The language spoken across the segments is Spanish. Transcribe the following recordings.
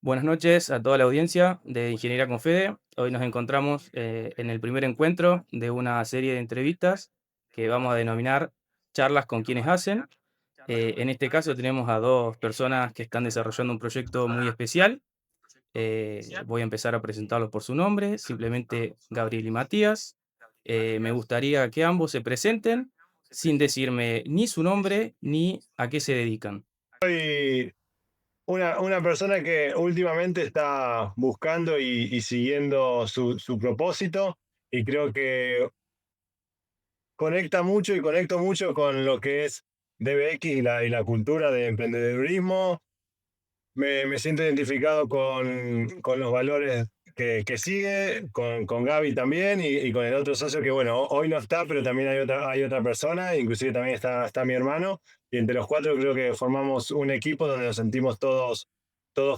Buenas noches a toda la audiencia de Ingeniería con Fede. Hoy nos encontramos en el primer encuentro de una serie de entrevistas que vamos a denominar charlas con quienes hacen. En este caso tenemos a dos personas que están desarrollando un proyecto muy especial. Voy a empezar a presentarlos por su nombre, simplemente Gabriel y Matías. Me gustaría que ambos se presenten sin decirme ni su nombre ni a qué se dedican. Soy una persona que últimamente está buscando y siguiendo su propósito y creo que conecta mucho y conecto mucho con lo que es DBX y la cultura de emprendedurismo. Me siento identificado con los valores que sigue, con Gaby también y con el otro socio que, bueno, hoy no está, pero también hay otra persona, inclusive también está mi hermano, y entre los cuatro creo que formamos un equipo donde nos sentimos todos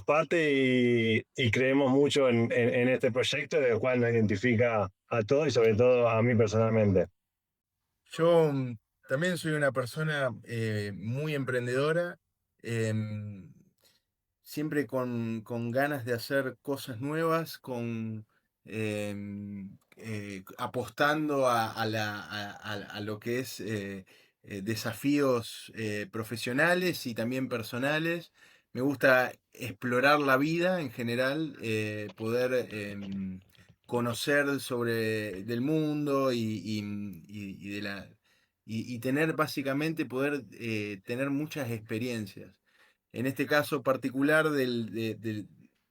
parte y creemos mucho en este proyecto, del cual nos identifica a todos y sobre todo a mí personalmente. Yo también soy una persona muy emprendedora, em, siempre con ganas de hacer cosas nuevas, apostando a lo que es desafíos profesionales y también personales. Me gusta explorar la vida en general, poder conocer sobre del mundo y de y tener básicamente poder tener muchas experiencias. En este caso particular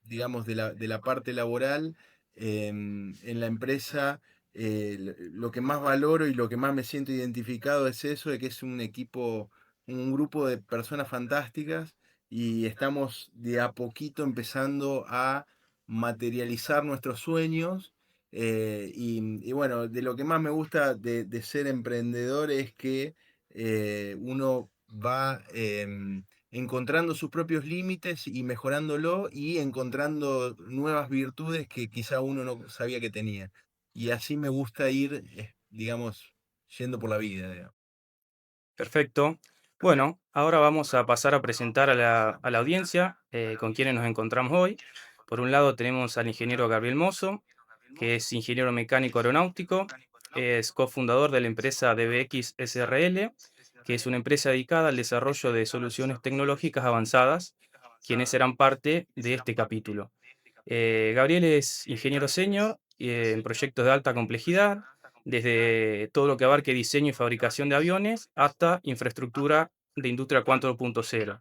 digamos, de la parte laboral, en la empresa, lo que más valoro y lo que más me siento identificado es eso, de que es un equipo, un grupo de personas fantásticas y estamos de a poquito empezando a materializar nuestros sueños. Y bueno, de lo que más me gusta de ser emprendedor es que uno va encontrando sus propios límites y mejorándolo y encontrando nuevas virtudes que quizá uno no sabía que tenía. Y así me gusta ir, digamos, yendo por la vida, digamos. Perfecto. Bueno, ahora vamos a pasar a presentar a la audiencia con quienes nos encontramos hoy. Por un lado tenemos al ingeniero Gabriel Mozo, que es ingeniero mecánico aeronáutico, es cofundador de la empresa DBX SRL, que es una empresa dedicada al desarrollo de soluciones tecnológicas avanzadas, quienes serán parte de este capítulo. Gabriel es ingeniero senior en proyectos de alta complejidad, desde todo lo que abarque diseño y fabricación de aviones hasta infraestructura de industria 4.0,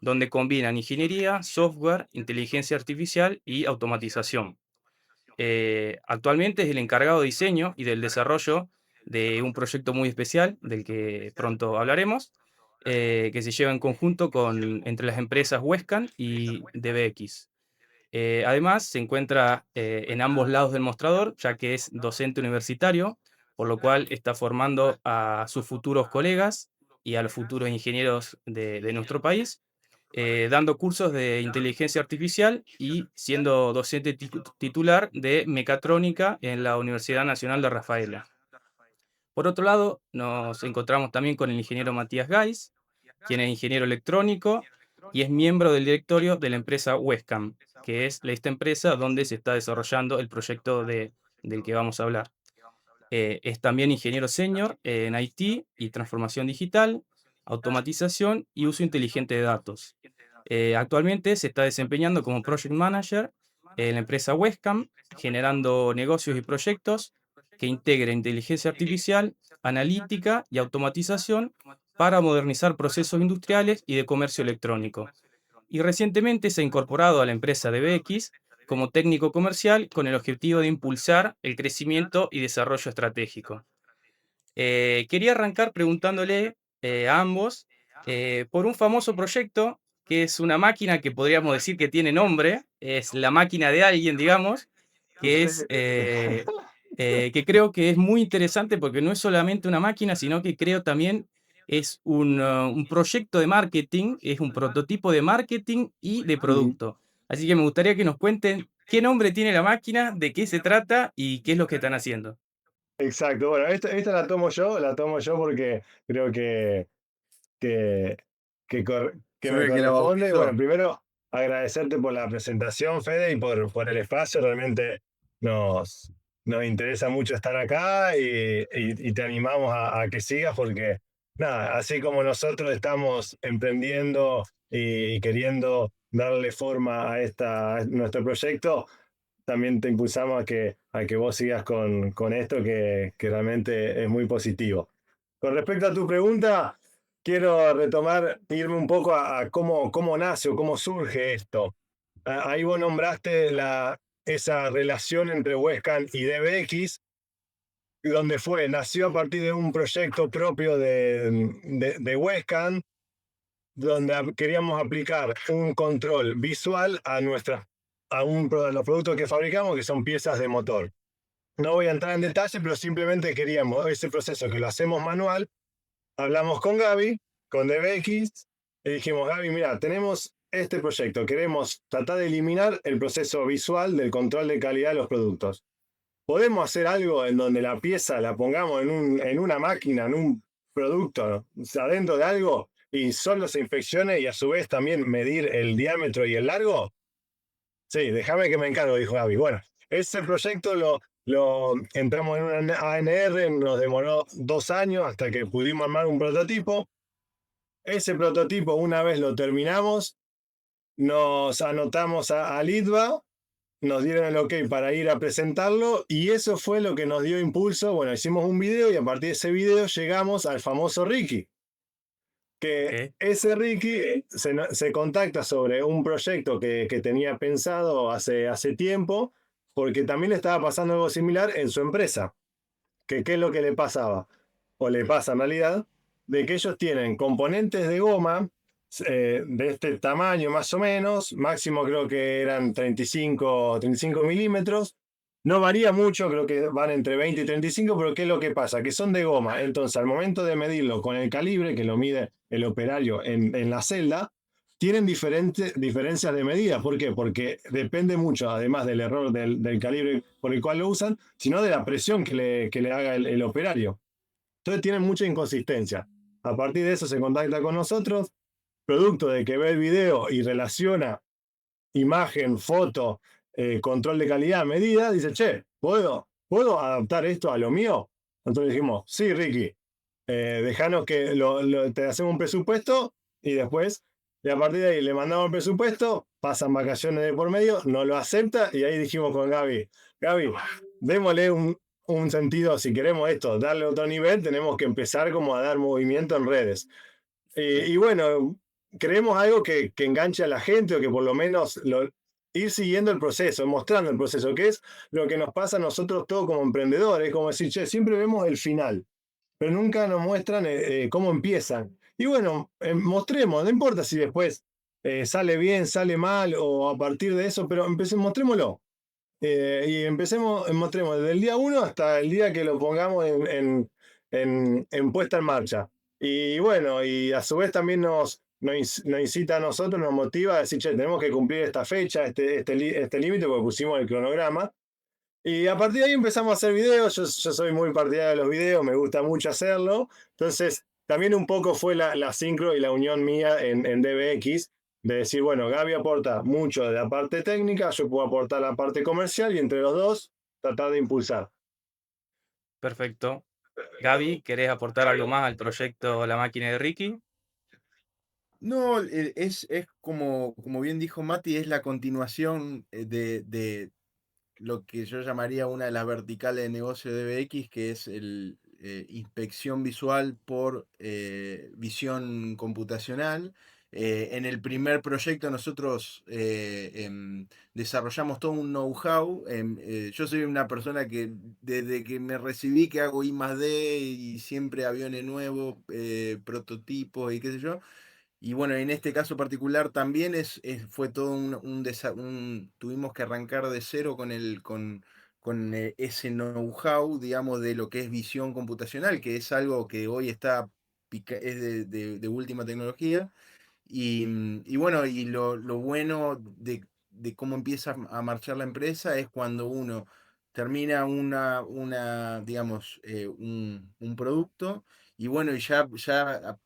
donde combinan ingeniería, software, inteligencia artificial y automatización. Actualmente es el encargado de diseño y del desarrollo de un proyecto muy especial, del que pronto hablaremos, que se lleva en conjunto entre las empresas Wescan y DBX. Además, se encuentra en ambos lados del mostrador, ya que es docente universitario, por lo cual está formando a sus futuros colegas y a los futuros ingenieros de nuestro país, dando cursos de inteligencia artificial y siendo docente titular de mecatrónica en la Universidad Nacional de Rafaela. Por otro lado, nos encontramos también con el ingeniero Matías Gais, quien es ingeniero electrónico y es miembro del directorio de la empresa Wescam, que es esta empresa donde se está desarrollando el proyecto del que vamos a hablar. Es también ingeniero senior en IT y transformación digital, automatización y uso inteligente de datos. Actualmente se está desempeñando como project manager en la empresa Wescam, generando negocios y proyectos que integren inteligencia artificial, analítica y automatización para modernizar procesos industriales y de comercio electrónico. Y recientemente se ha incorporado a la empresa de BX como técnico comercial con el objetivo de impulsar el crecimiento y desarrollo estratégico. Quería arrancar preguntándole a ambos por un famoso proyecto que es una máquina que podríamos decir que tiene nombre, es la máquina de alguien, digamos, que es que creo que es muy interesante porque no es solamente una máquina, sino que creo también es un proyecto de marketing, es un prototipo de marketing y de Ujú. producto. Así que me gustaría que nos cuenten qué nombre tiene la máquina, de qué se trata y qué es lo que están haciendo. Exacto, bueno, esta la tomo yo porque creo que, que me Fue el que la corresponde. Bueno, bautizó. primero. agradecerte por la presentación, Fede, y por el espacio. Realmente nos, nos interesa mucho estar acá y te animamos a que sigas porque, nada, así como nosotros estamos emprendiendo y queriendo darle forma a nuestro proyecto, también te impulsamos a que vos sigas con esto que realmente es muy positivo. Con respecto a tu pregunta, quiero retomar, irme un poco a cómo nace o cómo surge esto. Ahí vos nombraste esa relación entre Westcam y DBX, donde nació a partir de un proyecto propio de Westcam, donde queríamos aplicar un control visual a los productos que fabricamos, que son piezas de motor. No voy a entrar en detalle, pero simplemente queríamos ese proceso que lo hacemos manual. Hablamos con Gaby, con DBX, y dijimos, Gaby, mira, tenemos este proyecto, queremos tratar de eliminar el proceso visual del control de calidad de los productos. ¿Podemos hacer algo en donde la pieza la pongamos en una máquina, en un producto, o sea, dentro de algo, y solo se inspeccione y a su vez también medir el diámetro y el largo? Sí, déjame que me encargo, dijo Gaby. Bueno, ese proyecto lo entramos en una ANR, nos demoró 2 años hasta que pudimos armar un prototipo. Ese prototipo, una vez lo terminamos, nos anotamos a Litva, nos dieron el ok para ir a presentarlo y eso fue lo que nos dio impulso. Bueno, hicimos un video y a partir de ese video llegamos al famoso Ricky, que Ok, ese Ricky se contacta sobre un proyecto que tenía pensado hace tiempo, porque también le estaba pasando algo similar en su empresa. ¿Qué es lo que le pasaba? O le pasa en realidad, de que ellos tienen componentes de goma de este tamaño más o menos, máximo creo que eran 35 milímetros, no varía mucho, creo que van entre 20 y 35, pero ¿qué es lo que pasa? Que son de goma, entonces al momento de medirlo con el calibre, que lo mide el operario en la celda, tienen diferencias de medida. ¿Por qué? Porque depende mucho, además del error del calibre por el cual lo usan, sino de la presión que le haga el operario. Entonces tienen mucha inconsistencia. A partir de eso se contacta con nosotros, producto de que ve el video y relaciona imagen, foto, control de calidad, medida, dice, che, ¿puedo adaptar esto a lo mío? Entonces dijimos, sí, Ricky, dejanos que te hacemos un presupuesto y después, y a partir de ahí le mandamos el presupuesto, pasan vacaciones de por medio, no lo acepta y ahí dijimos con Gaby, démosle un sentido, si queremos esto, darle otro nivel, tenemos que empezar como a dar movimiento en redes. Y bueno, creemos algo que enganche a la gente o que por lo menos ir siguiendo el proceso, mostrando el proceso, que es lo que nos pasa a nosotros todos como emprendedores, como decir, che, siempre vemos el final, pero nunca nos muestran cómo empiezan. Y bueno, mostremos, no importa si después sale bien, sale mal o a partir de eso, pero mostrémoslo. Y mostremos desde el día uno hasta el día que lo pongamos en puesta en marcha. Y bueno, y a su vez también nos incita a nosotros, nos motiva a decir, che, tenemos que cumplir esta fecha, este límite, porque pusimos el cronograma. Y a partir de ahí empezamos a hacer videos. Yo soy muy partidario de los videos, me gusta mucho hacerlo. Entonces, también un poco fue la sincro y la unión mía en DBX, de decir, bueno, Gaby aporta mucho de la parte técnica, yo puedo aportar la parte comercial y entre los dos tratar de impulsar. perfecto. Gaby, ¿querés aportar algo más al proyecto La Máquina de Ricky? No, es como bien dijo Mati, es la continuación de lo que yo llamaría una de las verticales de negocio de BX, que es el inspección visual por visión computacional. En el primer proyecto nosotros desarrollamos todo un know-how. Yo soy una persona que desde que me recibí que hago I+D y siempre aviones nuevos, prototipos y qué sé yo. Y bueno, en este caso particular también fue todo tuvimos que arrancar de cero con ese know-how, digamos, de lo que es visión computacional, que es algo que hoy es de última tecnología. Y bueno, y lo bueno de cómo empieza a marchar la empresa es cuando uno termina digamos, un producto y bueno, y ya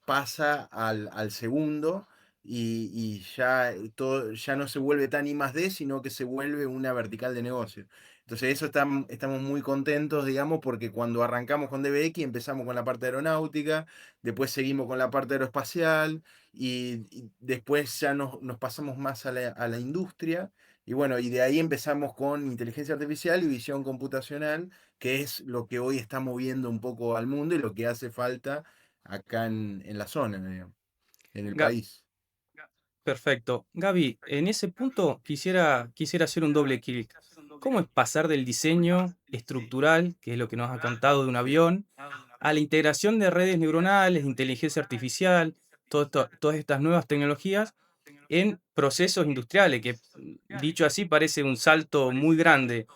pasa al segundo y ya, todo, ya no se vuelve tan I+D, sino que se vuelve una vertical de negocio. Entonces eso estamos muy contentos, digamos, porque cuando arrancamos con DBX empezamos con la parte aeronáutica, después seguimos con la parte aeroespacial y después ya nos pasamos más a la industria. Y bueno, y de ahí empezamos con inteligencia artificial y visión computacional, que es lo que hoy está moviendo un poco al mundo y lo que hace falta acá en la zona, digamos, en el Ga- país. Perfecto. Gaby, en ese punto quisiera hacer un doble clic. ¿Cómo es pasar del diseño estructural, que es lo que nos ha contado de un avión, a la integración de redes neuronales, inteligencia artificial, todas estas nuevas tecnologías en procesos industriales, que dicho así parece un salto muy grande?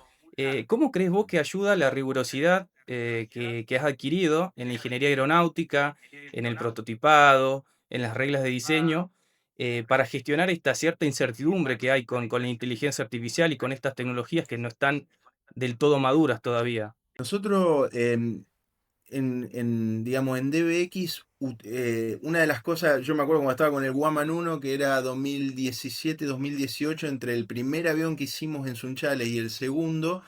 ¿Cómo crees vos que ayuda la rigurosidad que has adquirido en la ingeniería aeronáutica, en el prototipado, en las reglas de diseño, para gestionar esta cierta incertidumbre que hay con la inteligencia artificial y con estas tecnologías que no están del todo maduras todavía? Nosotros, digamos, en DBX, una de las cosas, yo me acuerdo cuando estaba con el Woman 1, que era 2017, 2018, entre el primer avión que hicimos en Sunchales y el segundo,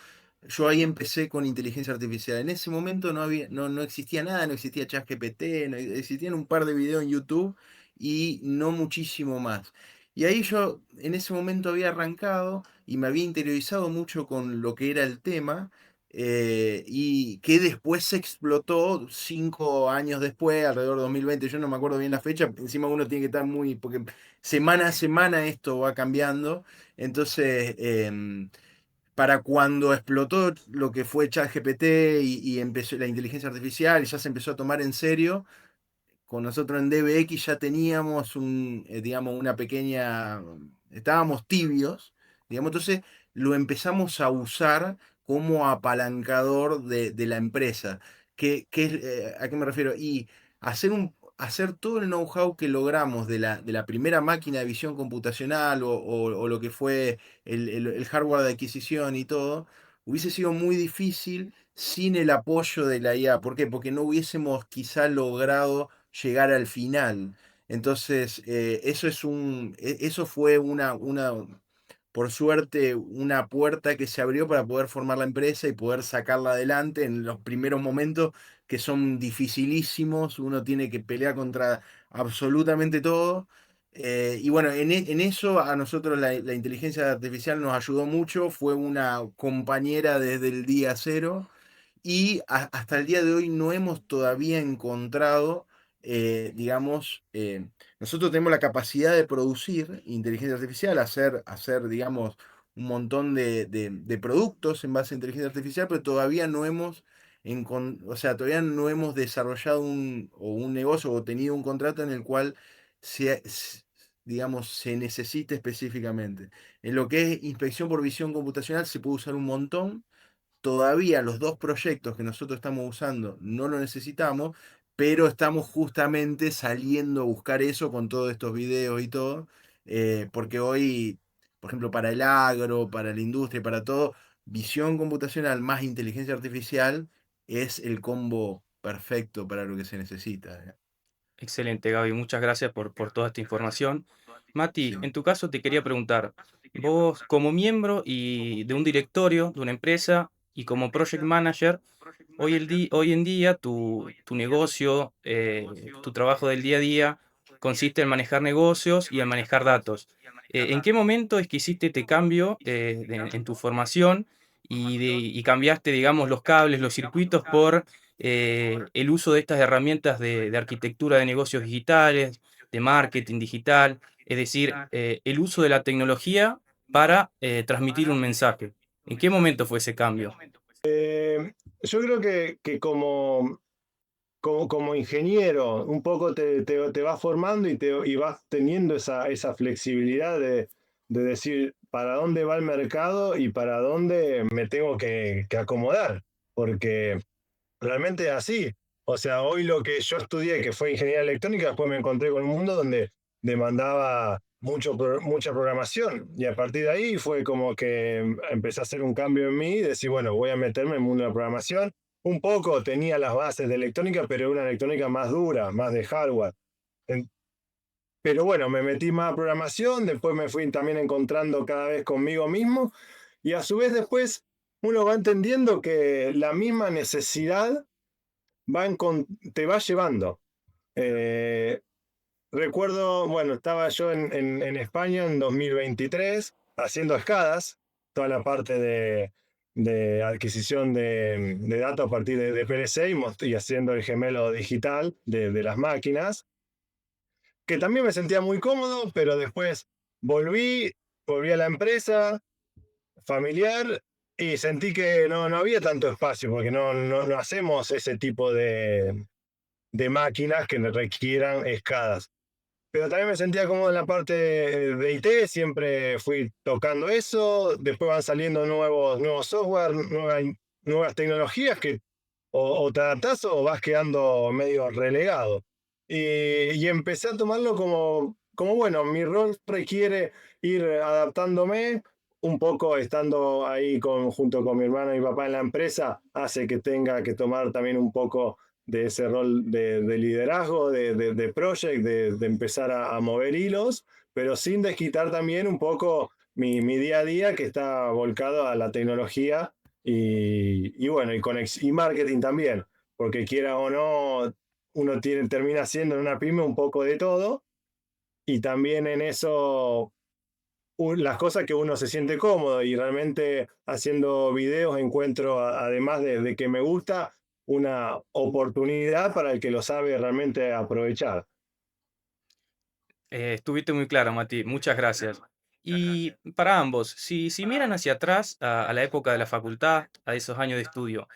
yo ahí empecé con inteligencia artificial. En ese momento no existía nada, no existía ChatGPT, no existían un par de videos en YouTube y no muchísimo más. Y ahí yo en ese momento había arrancado y me había interiorizado mucho con lo que era el tema, y que después se explotó 5 años después, alrededor de 2020, yo no me acuerdo bien la fecha, encima uno tiene que estar muy, porque semana a semana esto va cambiando, entonces para cuando explotó lo que fue ChatGPT y empezó la inteligencia artificial y ya se empezó a tomar en serio, con nosotros en DBX ya teníamos digamos, una pequeña, estábamos tibios, digamos, entonces lo empezamos a usar como apalancador de la empresa. ¿A qué me refiero? Y hacer todo el know-how que logramos de la primera máquina de visión computacional o lo que fue el hardware de adquisición y todo, hubiese sido muy difícil sin el apoyo de la IA. ¿Por qué? Porque no hubiésemos quizá logrado llegar al final. Entonces, eso fue por suerte, una puerta que se abrió para poder formar la empresa y poder sacarla adelante en los primeros momentos que son dificilísimos. Uno tiene que pelear contra absolutamente todo. Y bueno, en eso a nosotros la inteligencia artificial nos ayudó mucho, fue una compañera desde el día cero y hasta el día de hoy no hemos todavía encontrado, digamos, nosotros tenemos la capacidad de producir inteligencia artificial, digamos, un montón de productos en base a inteligencia artificial, pero todavía no hemos, o sea, todavía no hemos desarrollado un negocio o tenido un contrato en el cual digamos, se necesite específicamente. En lo que es inspección por visión computacional se puede usar un montón. Todavía los dos proyectos que nosotros estamos usando no lo necesitamos, pero estamos justamente saliendo a buscar eso con todos estos videos y todo, porque hoy, por ejemplo, para el agro, para la industria, para todo, visión computacional más inteligencia artificial es el combo perfecto para lo que se necesita. Excelente, Gaby. Muchas gracias por toda esta información. Mati, Sí. en tu caso te quería preguntar, vos como miembro y de un directorio de una empresa y como project manager, hoy en día tu negocio, tu trabajo del día a día consiste en manejar negocios y en manejar datos. ¿En qué momento es que hiciste este cambio en tu formación y cambiaste, digamos, los cables, los circuitos por el uso de estas herramientas de arquitectura de negocios digitales, de marketing digital, es decir, el uso de la tecnología para transmitir un mensaje? ¿En qué momento fue ese cambio? Yo creo que como ingeniero, un poco te vas formando y vas teniendo esa flexibilidad de decir para dónde va el mercado y para dónde me tengo que acomodar, porque realmente es así. O sea, hoy lo que yo estudié, que fue ingeniería electrónica, después me encontré con un mundo donde demandaba mucha programación. Y a partir de ahí fue como que empecé a hacer un cambio en mí y decir, bueno, voy a meterme en el mundo de la programación. Un poco tenía las bases de electrónica, pero era una electrónica más dura, más de hardware. Pero bueno, me metí más a programación, después me fui también encontrando cada vez conmigo mismo y a su vez después uno va entendiendo que la misma necesidad te va llevando. Eh, Recuerdo, bueno, estaba yo en España en 2023 haciendo escadas, toda la parte de adquisición de datos a partir de PLC y haciendo el gemelo digital de las máquinas, que también me sentía muy cómodo, pero después volví, volví a la empresa familiar y sentí que no había tanto espacio, porque no hacemos ese tipo de máquinas que requieran escadas. Pero también me sentía cómodo en la parte de IT, siempre fui tocando eso, después van saliendo nuevos software, nuevas tecnologías que o te adaptás o vas quedando medio relegado. Y empecé a tomarlo como, bueno, mi rol requiere ir adaptándome, un poco estando ahí junto con mi hermano y mi papá en la empresa, hace que tenga que tomar también un poco de ese rol de liderazgo, de project, de empezar a mover hilos, pero sin desquitar también un poco mi día a día que está volcado a la tecnología y bueno, y marketing también, porque quiera o no, uno termina siendo en una pyme un poco de todo y también en eso las cosas que uno se siente cómodo y realmente haciendo videos encuentro, además de que me gusta, una oportunidad para el que lo sabe realmente aprovechar. Estuviste muy claro, Mati, muchas gracias. Y para ambos, si miran hacia atrás a la época de la facultad, a esos años de estudio,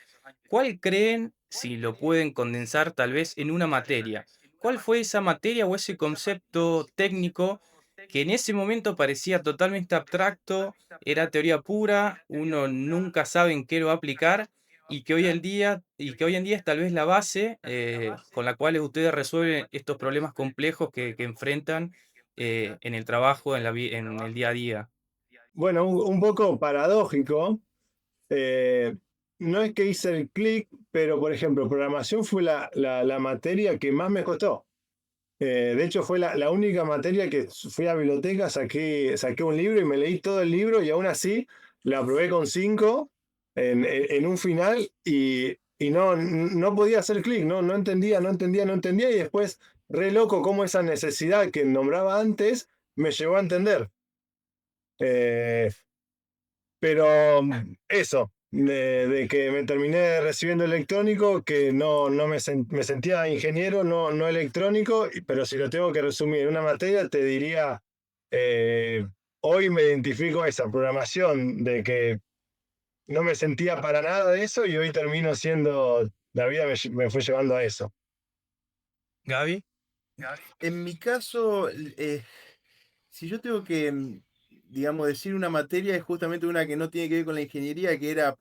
¿cuál creen, si lo pueden condensar tal vez en una materia? ¿Cuál fue esa materia o ese concepto técnico que en ese momento parecía totalmente abstracto, era teoría pura, uno nunca sabe en qué lo va a aplicar y que hoy en día es tal vez la base con la cual ustedes resuelven estos problemas complejos que enfrentan en el trabajo, en el día a día? Bueno, un poco paradójico. eh, no es que hice el clic, pero por ejemplo, programación fue la materia que más me costó. De hecho, fue la única materia que fui a biblioteca, saqué un libro y me leí todo el libro y aún así la aprobé con 5 en un final y no podía hacer clic, no entendía, no entendía y después, re loco, cómo esa necesidad que nombraba antes me llevó a entender. Eh, pero eso, de que me terminé recibiendo electrónico, que no me sentía ingeniero, no electrónico, pero si lo tengo que resumir en una materia, te diría, eh, hoy me identifico esa programación, de que no me sentía para nada de eso y hoy termino siendo, la vida me fue llevando a eso. Gaby. En mi caso, si yo tengo que, digamos, decir una materia, es justamente una que no tiene que ver con la ingeniería, que era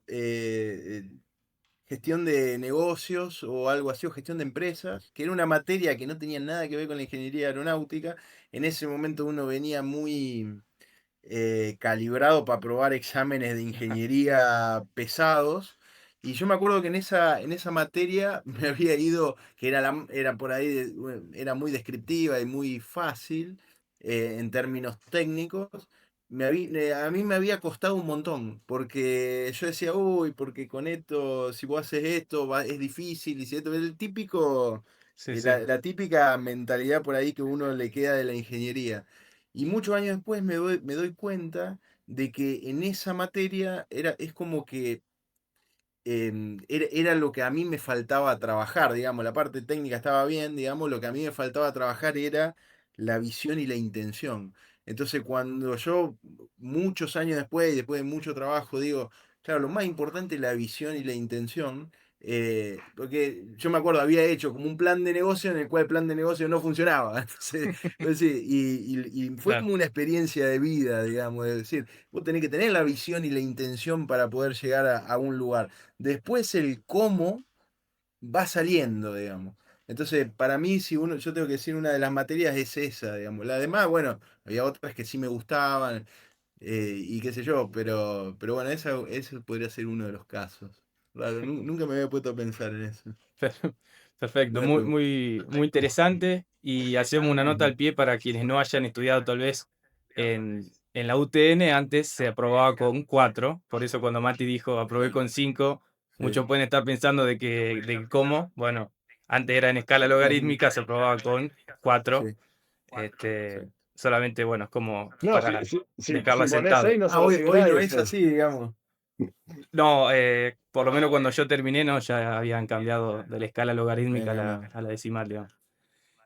gestión de negocios o algo así, o gestión de empresas, que era una materia que no tenía nada que ver con la ingeniería aeronáutica. En ese momento uno venía muy calibrado para probar exámenes de ingeniería pesados. Y yo me acuerdo que en esa materia me había ido, que era por ahí, era muy descriptiva y muy fácil en términos técnicos. A mí me había costado un montón, porque yo decía, uy, porque con esto, si vos haces esto, es difícil, y si esto, el típico, Sí, sí. la típica mentalidad por ahí que uno le queda de la ingeniería. Y muchos años después me doy cuenta de que en esa materia es como que era lo que a mí me faltaba trabajar, digamos, la parte técnica estaba bien, digamos, lo que a mí me faltaba trabajar era la visión y la intención. Entonces, cuando yo, muchos años después, y después de mucho trabajo, digo, claro, lo más importante es la visión y la intención, porque yo me acuerdo, había hecho como un plan de negocio en el cual el plan de negocio no funcionaba. Entonces, y fue Claro. como una experiencia de vida, digamos, de decir, vos tenés que tener la visión y la intención para poder llegar a un lugar. Después el cómo va saliendo, digamos. Entonces, para mí, si yo tengo que decir una de las materias es esa, digamos. La demás, bueno, había otras que sí me gustaban y qué sé yo, pero bueno, ese podría ser uno de los casos. Claro, nunca me había puesto a pensar en eso. Perfecto, No hay muy, problema. muy interesante. Y hacemos una nota al pie para quienes no hayan estudiado tal vez en la UTN, antes se aprobaba con 4, por eso cuando Mati dijo aprobé con 5, Sí, muchos pueden estar pensando de cómo, bueno, antes era en escala logarítmica, se aprobaba con 4, sí, sí. solamente, bueno, es como No, para si dejarla pones 6 sentado. no se Hoy, recibe hoy no nadie, es Fede. así, digamos. No, por lo menos cuando yo terminé, no, ya habían cambiado de la escala logarítmica a No, a la decimal, digamos.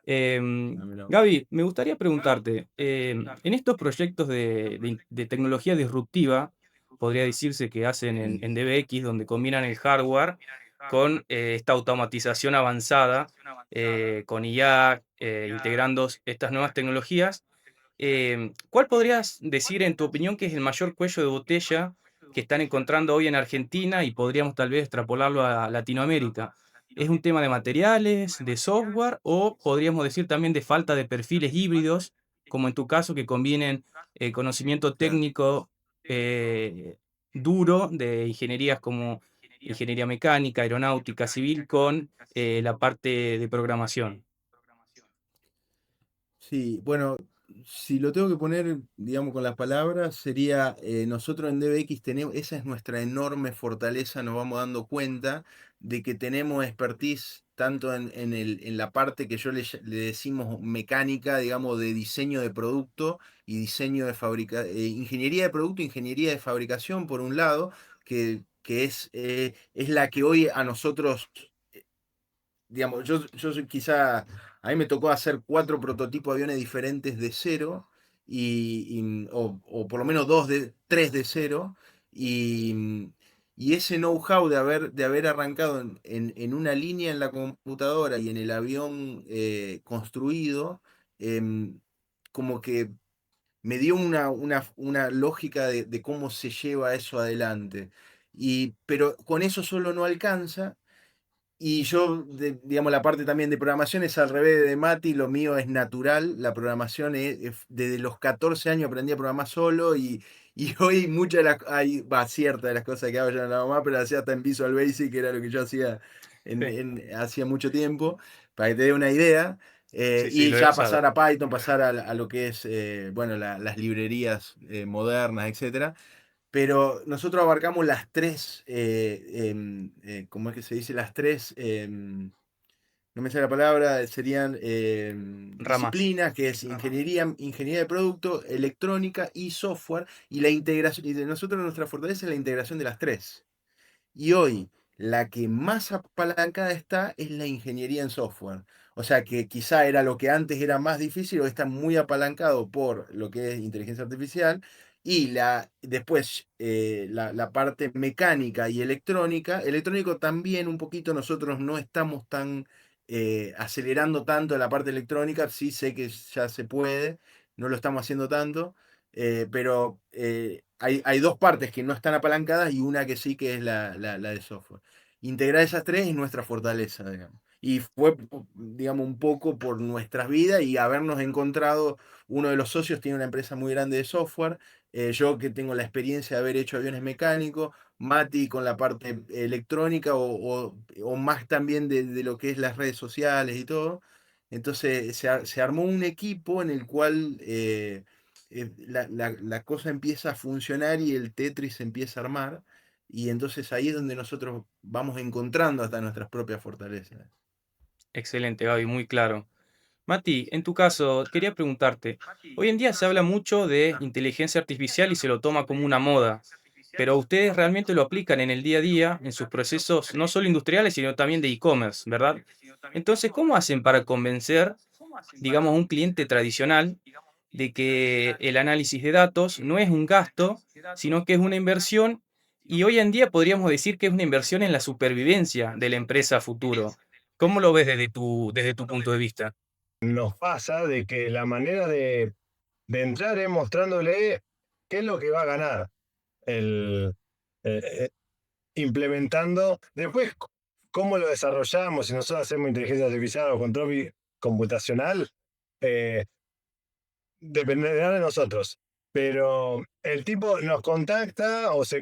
no, no. Gaby, me gustaría preguntarte, en estos proyectos de tecnología disruptiva, podría decirse que hacen en DBX, donde combinan el hardware con esta automatización avanzada, con IA, integrando estas nuevas tecnologías, ¿cuál podrías decir, en tu opinión, que es el mayor cuello de botella que están encontrando hoy en Argentina y podríamos tal vez extrapolarlo a Latinoamérica? ¿Es un tema de materiales, de software o podríamos decir también de falta de perfiles híbridos, como en tu caso, que combinen conocimiento Claro. técnico duro de ingenierías como ingeniería mecánica, aeronáutica, civil, con la parte de programación? Sí, bueno, si lo tengo que poner, digamos, con las palabras, sería, nosotros en DBX tenemos, esa es nuestra enorme fortaleza, nos vamos dando cuenta de que tenemos expertise tanto en la parte que le decimos mecánica, digamos, de diseño de producto y diseño de ingeniería de producto, ingeniería de fabricación, por un lado, que es la que hoy a nosotros digamos, yo soy quizá, a mí me tocó hacer 4 prototipos de aviones diferentes de cero, o por lo menos 3 de cero, y ese know-how de haber arrancado en una línea en la computadora y en el avión construido, em, como que me dio una lógica de cómo se lleva eso adelante. Pero con eso solo no alcanza, y yo, digamos, la parte también de programación es al revés de Mati, lo mío es natural, la programación desde los 14 años aprendí a programar solo, y hoy muchas de ciertas de las cosas que hago ya no la hago más, pero hacía hasta en Visual Basic, que era lo que yo hacía Sí, hacía mucho tiempo, para que te dé una idea, sí, sí, y lo he ya usado. pasar a Python, pasar a lo que es, bueno, las librerías modernas, etcétera. Pero nosotros abarcamos las tres, ¿cómo es que se dice? Las tres, no me sale la palabra, serían Ramas. disciplinas, que es ingeniería de producto, electrónica y software, y la integración, y de nosotros nuestra fortaleza es la integración de las tres. Y hoy la que más apalancada está es la ingeniería en software. O sea que quizá era lo que antes era más difícil, hoy está muy apalancado por lo que es inteligencia artificial. Y después la parte mecánica y electrónica. Electrónico también un poquito, nosotros no estamos tan acelerando tanto la parte electrónica. Sí sé que ya se puede, no lo estamos haciendo tanto, pero hay dos partes que no están apalancadas y una que sí, que es la de software. Integrar esas tres es nuestra fortaleza, digamos. Y fue, digamos, un poco por nuestras vidas y habernos encontrado, uno de los socios tiene una empresa muy grande de software, yo que tengo la experiencia de haber hecho aviones mecánicos, Mati con la parte electrónica o más también de lo que es las redes sociales y todo. Entonces se armó un equipo en el cual la cosa empieza a funcionar y el Tetris se empieza a armar. Y entonces ahí es donde nosotros vamos encontrando hasta nuestras propias fortalezas. Excelente, Gaby, muy claro. Mati, en tu caso, quería preguntarte, hoy en día se habla mucho de inteligencia artificial y se lo toma como una moda, pero ustedes realmente lo aplican en el día a día, en sus procesos no solo industriales, sino también de e-commerce, ¿verdad? Entonces, ¿cómo hacen para convencer, digamos, a un cliente tradicional de que el análisis de datos no es un gasto, sino que es una inversión? Y hoy en día podríamos decir que es una inversión en la supervivencia de la empresa a futuro. ¿Cómo lo ves desde tu punto de vista? Nos pasa de que la manera de entrar es mostrándole qué es lo que va a ganar. El, eh, eh, implementando. Después, cómo lo desarrollamos, si nosotros hacemos inteligencia artificial o control computacional, eh, dependerá de nosotros. Pero el tipo nos contacta o se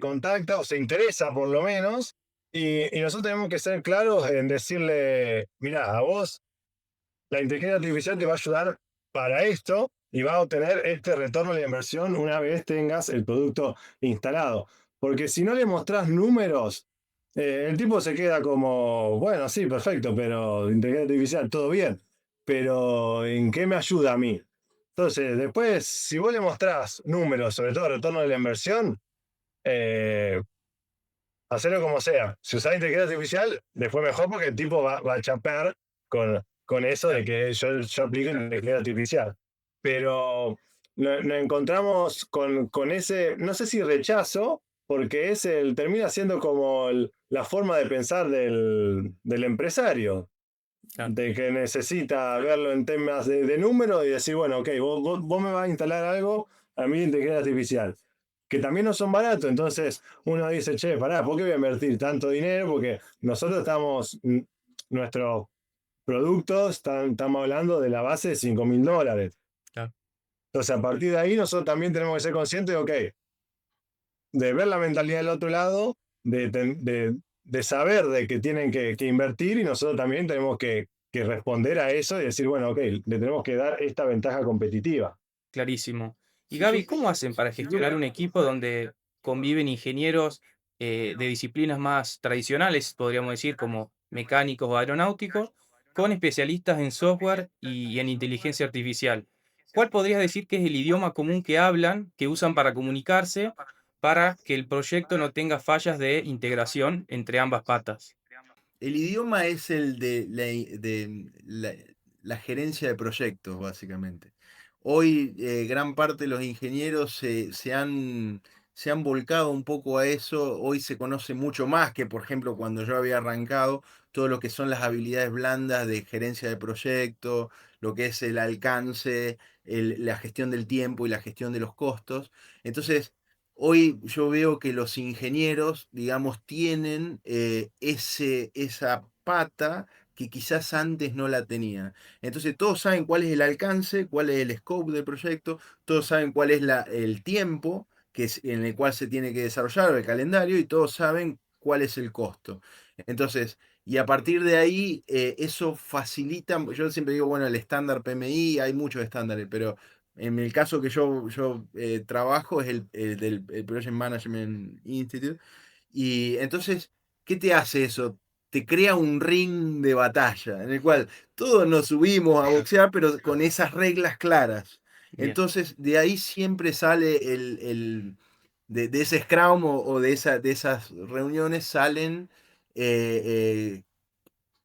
interesa por lo menos Y nosotros tenemos que ser claros en decirle, mira, a vos la inteligencia artificial te va a ayudar para esto y va a obtener este retorno de la inversión una vez tengas el producto instalado. Porque si no le mostrás números, el tipo se queda como, bueno, sí, perfecto, pero inteligencia artificial, todo bien, pero ¿en qué me ayuda a mí? Entonces, después, si vos le mostrás números, sobre todo retorno de la inversión, eh, hacerlo como sea. Si usás inteligencia artificial, después mejor porque el tipo va a chapar con eso de Claro. que yo aplico inteligencia artificial. Pero nos encontramos con ese, no sé si rechazo, porque termina siendo como la forma de pensar del empresario, Claro. de que necesita verlo en temas de números y decir, bueno, ok, vos me vas a instalar algo a mí de inteligencia artificial que también no son baratos. Entonces uno dice, che, pará, ¿por qué voy a invertir tanto dinero? Porque nosotros nuestros productos, estamos hablando de la base de $5.000. Claro. Entonces a partir de ahí nosotros también tenemos que ser conscientes de, ok, de ver la mentalidad del otro lado, de saber de que tienen que invertir y nosotros también tenemos que responder a eso y decir, bueno, ok, le tenemos que dar esta ventaja competitiva. Clarísimo. Y Sí, Gaby, sí, ¿cómo hacen para gestionar un equipo donde conviven ingenieros de disciplinas más tradicionales, podríamos decir, como mecánicos o aeronáuticos, con especialistas en software y en inteligencia artificial? ¿Cuál podrías decir que es el idioma común que hablan, que usan para comunicarse, para que el proyecto no tenga fallas de integración entre ambas patas? el idioma es el de la gerencia de proyectos, básicamente. Hoy gran parte de los ingenieros se han volcado un poco a eso. Hoy se conoce mucho más que, por ejemplo, cuando yo había arrancado, todo lo que son las habilidades blandas de gerencia de proyecto, lo que es el alcance, la gestión del tiempo y la gestión de los costos. Entonces, hoy yo veo que los ingenieros, digamos, tienen esa pata que quizás antes no la tenían. Entonces todos saben cuál es el alcance, cuál es el scope del proyecto, todos saben cuál es el tiempo en el cual se tiene que desarrollar o el calendario y todos saben cuál es el costo. Entonces, y a partir de ahí, eso facilita, yo siempre digo, bueno, el estándar PMI, hay muchos estándares, pero en el caso que yo trabajo es el Project Management Institute. Y entonces, ¿qué te hace eso? Te crea un ring de batalla en el cual todos nos subimos a boxear, pero con esas reglas claras. Bien. Entonces, de ahí siempre sale de ese scrum o de esas reuniones salen eh, eh,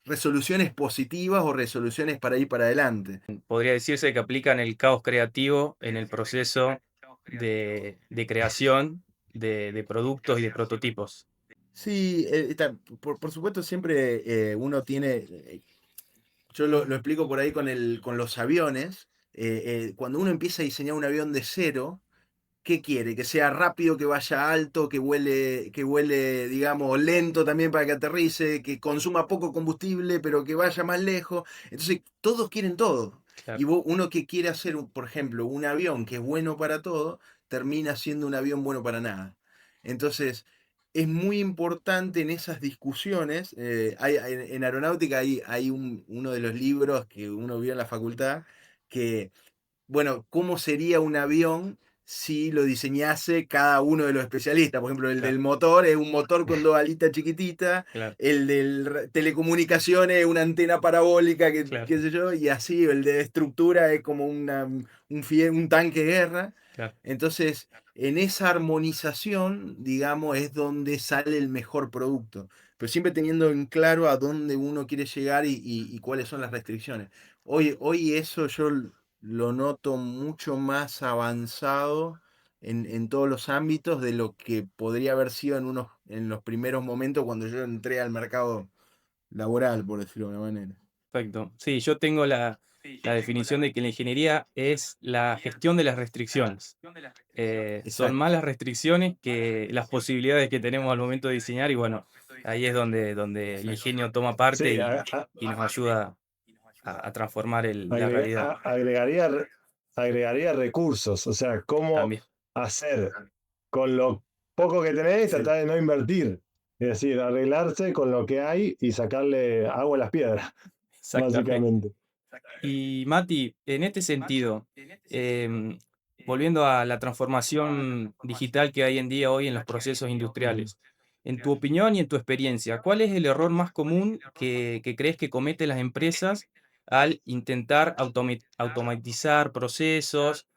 resoluciones positivas o resoluciones para ir para adelante. Podría decirse que aplican el caos creativo en el proceso de creación de productos y de prototipos. Sí, por supuesto siempre uno tiene, yo lo explico por ahí con los aviones, cuando uno empieza a diseñar un avión de cero, ¿qué quiere? Que sea rápido, que vaya alto, que vuele, digamos, lento también para que aterrice, que consuma poco combustible, pero que vaya más lejos. Entonces, todos quieren todo. Claro. Y uno que quiere hacer, por ejemplo, un avión que es bueno para todo, termina siendo un avión bueno para nada. Entonces, es muy importante en esas discusiones. En aeronáutica hay uno de los libros que uno vio en la facultad que bueno, ¿cómo sería un avión si lo diseñase cada uno de los especialistas? Por ejemplo, el Claro. del motor es un motor con dos alitas chiquititas, Claro. el de telecomunicaciones es una antena parabólica, Claro. qué sé yo, y así, el de estructura es como un tanque de guerra. Claro. Entonces, en esa armonización, digamos, es donde sale el mejor producto, pero siempre teniendo en claro a dónde uno quiere llegar y cuáles son las restricciones. Hoy eso yo lo noto mucho más avanzado en todos los ámbitos de lo que podría haber sido en los primeros momentos cuando yo entré al mercado laboral, por decirlo de alguna manera. Perfecto. Sí, yo tengo la definición de que la ingeniería es la gestión de las restricciones. Son Exacto. más las restricciones que las posibilidades que tenemos al momento de diseñar y bueno, ahí es donde el ingenio toma parte Sí, y nos ayuda a transformar la agrega- realidad agregaría, agregaría recursos, o sea, cómo también. hacer con lo poco que tenés, Sí. tratar de no invertir. Es decir, arreglarse con lo que hay y sacarle agua a las piedras, Exactamente. básicamente. Y Mati, en este sentido, em, volviendo a la transformación digital que hay en día hoy en los procesos industriales, en tu opinión y en tu experiencia, ¿cuál es el error más común que crees que cometen las empresas al intentar automatizar procesos,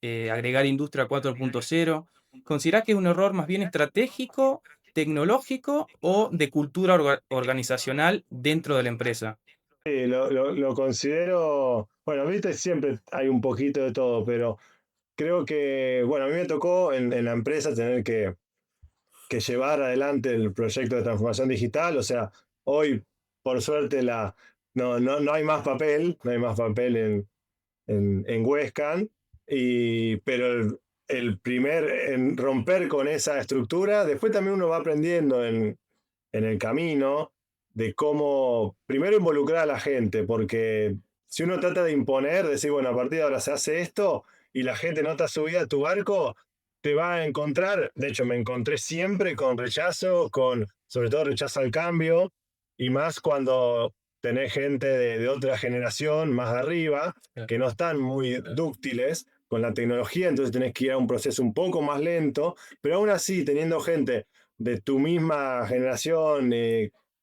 agregar industria 4.0? ¿Considerás que es un error más bien estratégico, tecnológico o de cultura organizacional dentro de la empresa? Sí, lo considero, bueno, viste, siempre hay un poquito de todo, pero creo que, bueno, a mí me tocó en la empresa tener que llevar adelante el proyecto de transformación digital. O sea, hoy, por suerte, no hay más papel, no hay más papel en Westcam, pero en romper con esa estructura, después también uno va aprendiendo en el camino de cómo primero involucrar a la gente, porque si uno trata de imponer, decir, bueno, a partir de ahora se hace esto y la gente no está subida a tu barco, te va a encontrar, de hecho me encontré siempre con rechazo, sobre todo rechazo al cambio, y más cuando tenés gente de otra generación, más de arriba, Claro. que no están muy dúctiles con la tecnología, entonces tenés que ir a un proceso un poco más lento, pero aún así, teniendo gente de tu misma generación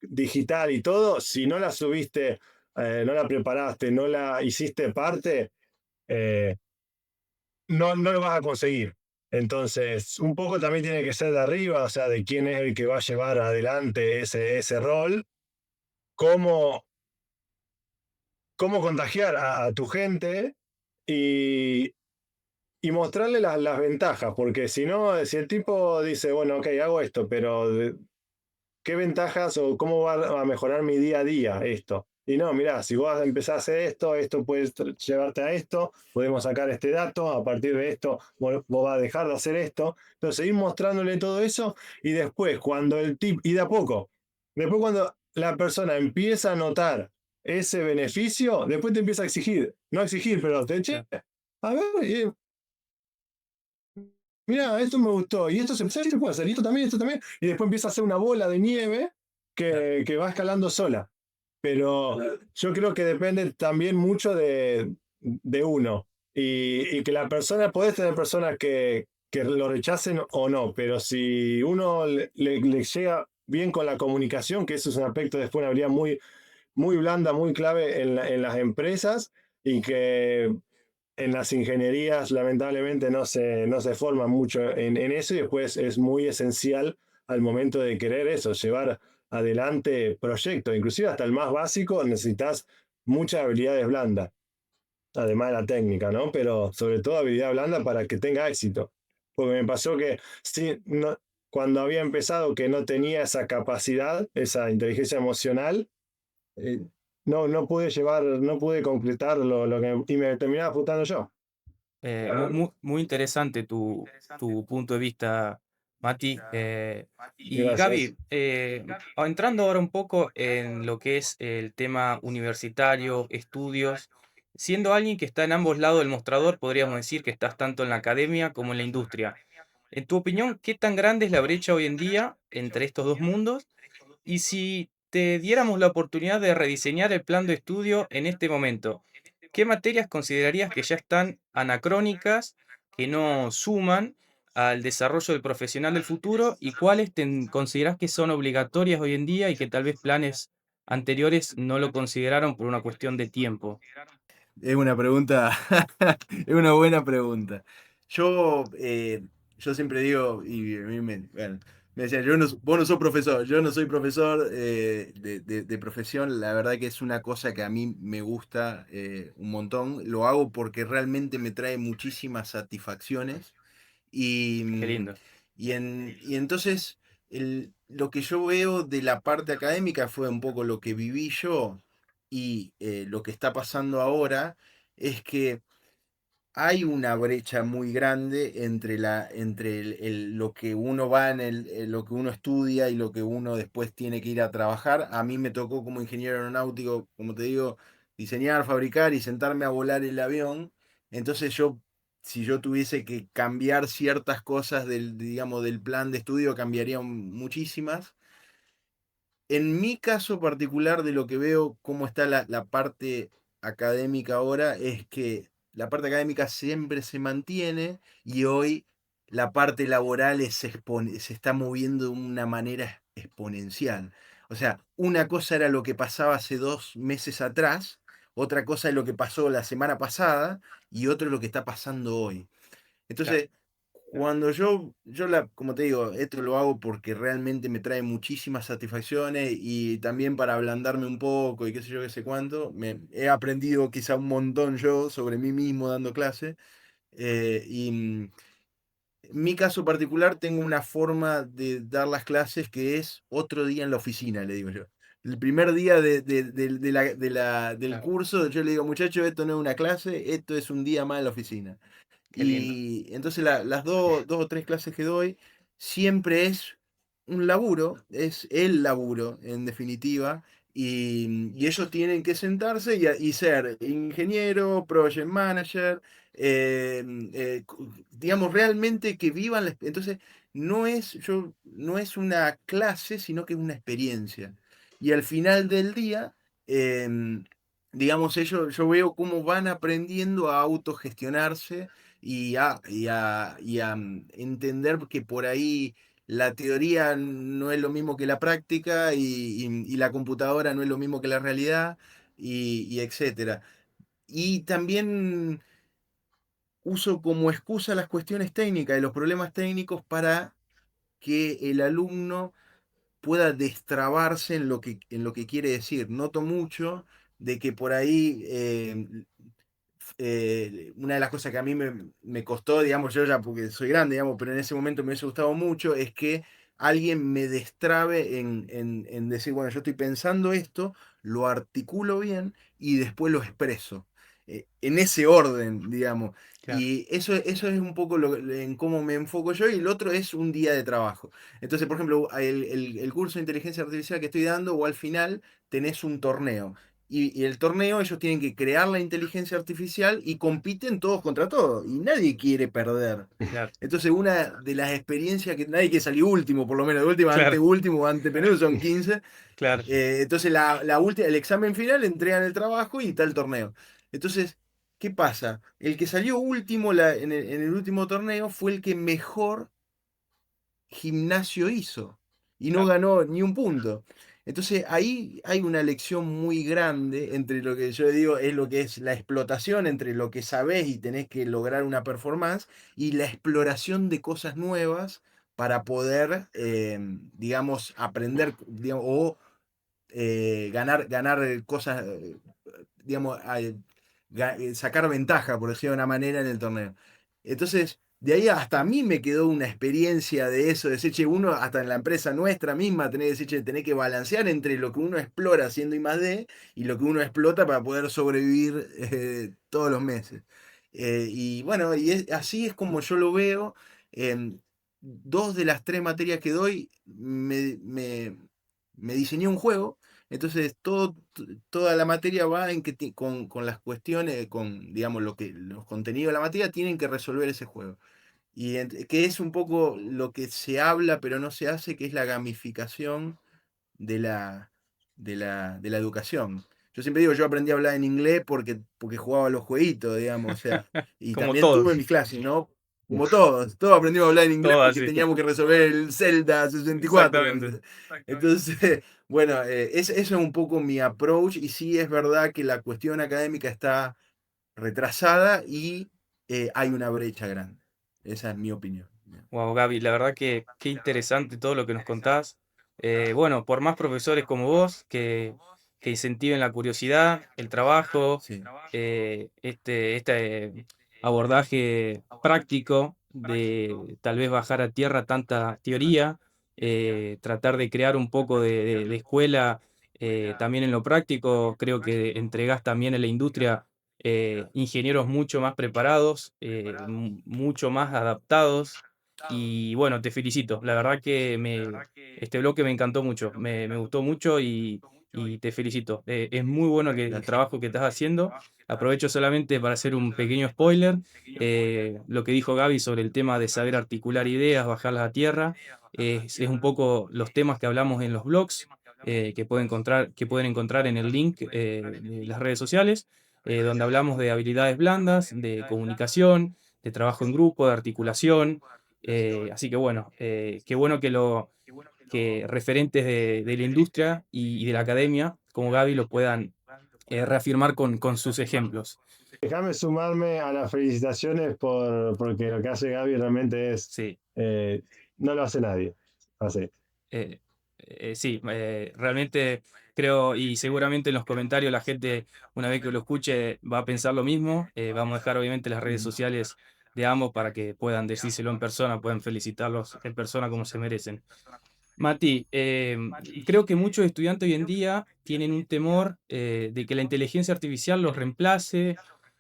digital y todo, si no la subiste, no la preparaste, no la hiciste parte, eh, no lo vas a conseguir. Entonces, un poco también tiene que ser de arriba, o sea, de quién es el que va a llevar adelante ese rol, cómo, cómo contagiar a tu gente y, y mostrarle las ventajas, porque si no, si el tipo dice, bueno, ok, hago esto, pero ¿qué ventajas o cómo va a mejorar mi día a día esto? Y no, mirá, si vos empezás a hacer esto, esto puede llevarte a esto, podemos sacar este dato, a partir de esto vos vas a dejar de hacer esto. Entonces, ir mostrándole todo eso y después, cuando el tip, y de a poco, después cuando la persona empieza a notar ese beneficio, después te empieza a exigir, no a exigir, pero te che, Claro. a ver, mira, esto me gustó, y esto ¿sabes qué se puede hacer? Y esto también, y después empieza a hacer una bola de nieve Claro. que va escalando sola. Pero yo creo que depende también mucho de uno. Y que la persona, podés tener personas que lo rechacen o no, pero si uno le llega bien con la comunicación, que eso es un aspecto después una habilidad muy blanda, muy clave en las empresas, y que en las ingenierías lamentablemente no se forma mucho en eso, y después es muy esencial al momento de querer eso, llevar adelante proyectos, inclusive hasta el más básico necesitas muchas habilidades blandas, además de la técnica, ¿no? Pero sobre todo habilidad blanda para que tenga éxito. Porque me pasó que sí, cuando había empezado que no tenía esa capacidad, esa inteligencia emocional, eh, no pude concretar y me terminaba frustrando yo. Muy interesante tu punto de vista, Mati. Y Gracias. Gaby, entrando ahora un poco en lo que es el tema universitario, estudios, siendo alguien que está en ambos lados del mostrador, podríamos decir que estás tanto en la academia como en la industria. En tu opinión, ¿qué tan grande es la brecha hoy en día entre estos dos mundos? Y si te diéramos la oportunidad de rediseñar el plan de estudio en este momento, ¿qué materias considerarías que ya están anacrónicas, que no suman al desarrollo del profesional del futuro y cuáles considerás que son obligatorias hoy en día y que tal vez planes anteriores no lo consideraron por una cuestión de tiempo? Es una pregunta, es una buena pregunta. Yo, yo siempre digo, y a mí bueno, me decían, vos no sos profesor, yo no soy profesor de profesión. La verdad que es una cosa que a mí me gusta un montón. Lo hago porque realmente me trae muchísimas satisfacciones. Y, Qué lindo. y entonces lo que yo veo de la parte académica fue un poco lo que viví yo y lo que está pasando ahora es que hay una brecha muy grande entre lo que uno va lo que uno estudia y lo que uno después tiene que ir a trabajar. A mí me tocó como ingeniero aeronáutico, como te digo, diseñar, fabricar y sentarme a volar el avión. Entonces yo si yo tuviese que cambiar ciertas cosas digamos, del plan de estudio, cambiaría muchísimas. En mi caso particular, de lo que veo cómo está la parte académica ahora, es que la parte académica siempre se mantiene y hoy la parte laboral se está moviendo de una manera exponencial. O sea, una cosa era lo que pasaba hace 2 meses atrás, otra cosa es lo que pasó la semana pasada y otro es lo que está pasando hoy. Claro, Entonces, cuando como te digo, esto lo hago porque realmente me trae muchísimas satisfacciones y también para ablandarme un poco y qué sé yo, qué sé cuánto, he aprendido quizá un montón yo sobre mí mismo dando clase. En mi caso particular tengo una forma de dar las clases que es otro día en la oficina, le digo yo. El primer día del claro, curso, yo le digo, muchachos, esto no es una clase, esto es un día más en la oficina. qué lindo. Y entonces las dos o tres clases que doy siempre es un laburo, es el laburo en definitiva. Y ellos tienen que sentarse y ser ingeniero, project manager, digamos realmente que vivan entonces no es una clase, sino que es una experiencia. Y al final del día, em, digamos, yo veo cómo van aprendiendo a autogestionarse y a entender que por ahí la teoría no es lo mismo que la práctica y la computadora no es lo mismo que la realidad y etcétera. Y también uso como excusa las cuestiones técnicas y los problemas técnicos para que el alumno pueda destrabarse en lo que quiere decir. Noto mucho de que por ahí una de las cosas que a mí me costó, digamos, yo ya porque soy grande, digamos, pero en ese momento me hubiese gustado mucho, es que alguien me destrabe en decir, bueno, yo estoy pensando esto, lo articulo bien y después lo expreso. En ese orden, digamos. Claro, Y eso es un poco en cómo me enfoco yo y el otro es un día de trabajo. Entonces, por ejemplo, el curso de inteligencia artificial que estoy dando o al final tenés un torneo. Y el torneo ellos tienen que crear la inteligencia artificial y compiten todos contra todos. Y nadie quiere perder. claro, Entonces una de las experiencias que nadie quiere salir último, por lo menos de última, claro, anteúltimo o antepenúltimo, son 15. claro. Entonces el examen final entregan el trabajo y está el torneo. Entonces, ¿qué pasa? El que salió último en el último torneo fue el que mejor gimnasio hizo y no Claro. ganó ni un punto. Entonces ahí hay una lección muy grande entre lo que yo digo es lo que es la explotación, entre lo que sabés y tenés que lograr una performance y la exploración de cosas nuevas para poder, digamos, aprender, digamos, o ganar cosas, digamos, sacar ventaja, por decirlo de una manera, en el torneo. Entonces, de ahí hasta a mí me quedó una experiencia de eso, de decir, che, uno, hasta en la empresa nuestra misma, tenés que decir, che, tenés que balancear entre lo que uno explora haciendo I+D y lo que uno explota para poder sobrevivir todos los meses. Y bueno, así es como yo lo veo. em, Dos de las tres materias que doy me diseñé un juego, entonces toda la materia va en que con las cuestiones, con digamos los contenidos de la materia tienen que resolver ese juego. Y que es un poco lo que se habla pero no se hace, que es la gamificación de la educación. Yo siempre digo, yo aprendí a hablar en inglés porque jugaba a los jueguitos, digamos, o sea, y Como también tuve todos, mis clases, ¿no? Como todos aprendimos a hablar en inglés todos porque así. teníamos que resolver el Zelda 64. Exactamente. Entonces, bueno, eso es un poco mi approach y sí es verdad que la cuestión académica está retrasada y hay una brecha grande. Esa es mi opinión. Wow, Gaby, la verdad que qué interesante todo lo que nos contás. Bueno, por más profesores como vos que incentiven la curiosidad, el trabajo, Sí. este abordaje práctico de tal vez bajar a tierra tanta teoría, tratar de crear un poco de escuela también en lo práctico, creo que entregás también en la industria ingenieros mucho más preparados, mucho más adaptados y bueno, te felicito. La verdad que este bloque me encantó mucho, me gustó mucho y te felicito. Es muy bueno el Gracias. trabajo que estás haciendo. Aprovecho solamente para hacer un pequeño spoiler. Lo que dijo Gaby sobre el tema de saber articular ideas, bajarlas a tierra, es un poco los temas que hablamos en los blogs, que pueden encontrar en el link de las redes sociales, donde hablamos de habilidades blandas, de comunicación, de trabajo en grupo, de articulación. Así que bueno, qué bueno que referentes de la industria y de la academia, como Gaby, lo puedan reafirmar con sus ejemplos. Déjame sumarme a las felicitaciones porque lo que hace Gaby realmente es, Sí, no lo hace nadie. Así. eh, sí, realmente creo, y seguramente en los comentarios la gente, una vez que lo escuche, va a pensar lo mismo. Vamos a dejar obviamente las redes sociales de ambos para que puedan decírselo en persona, puedan felicitarlos en persona como se merecen. Mati, creo que muchos estudiantes hoy en día tienen un temor de que la inteligencia artificial los reemplace,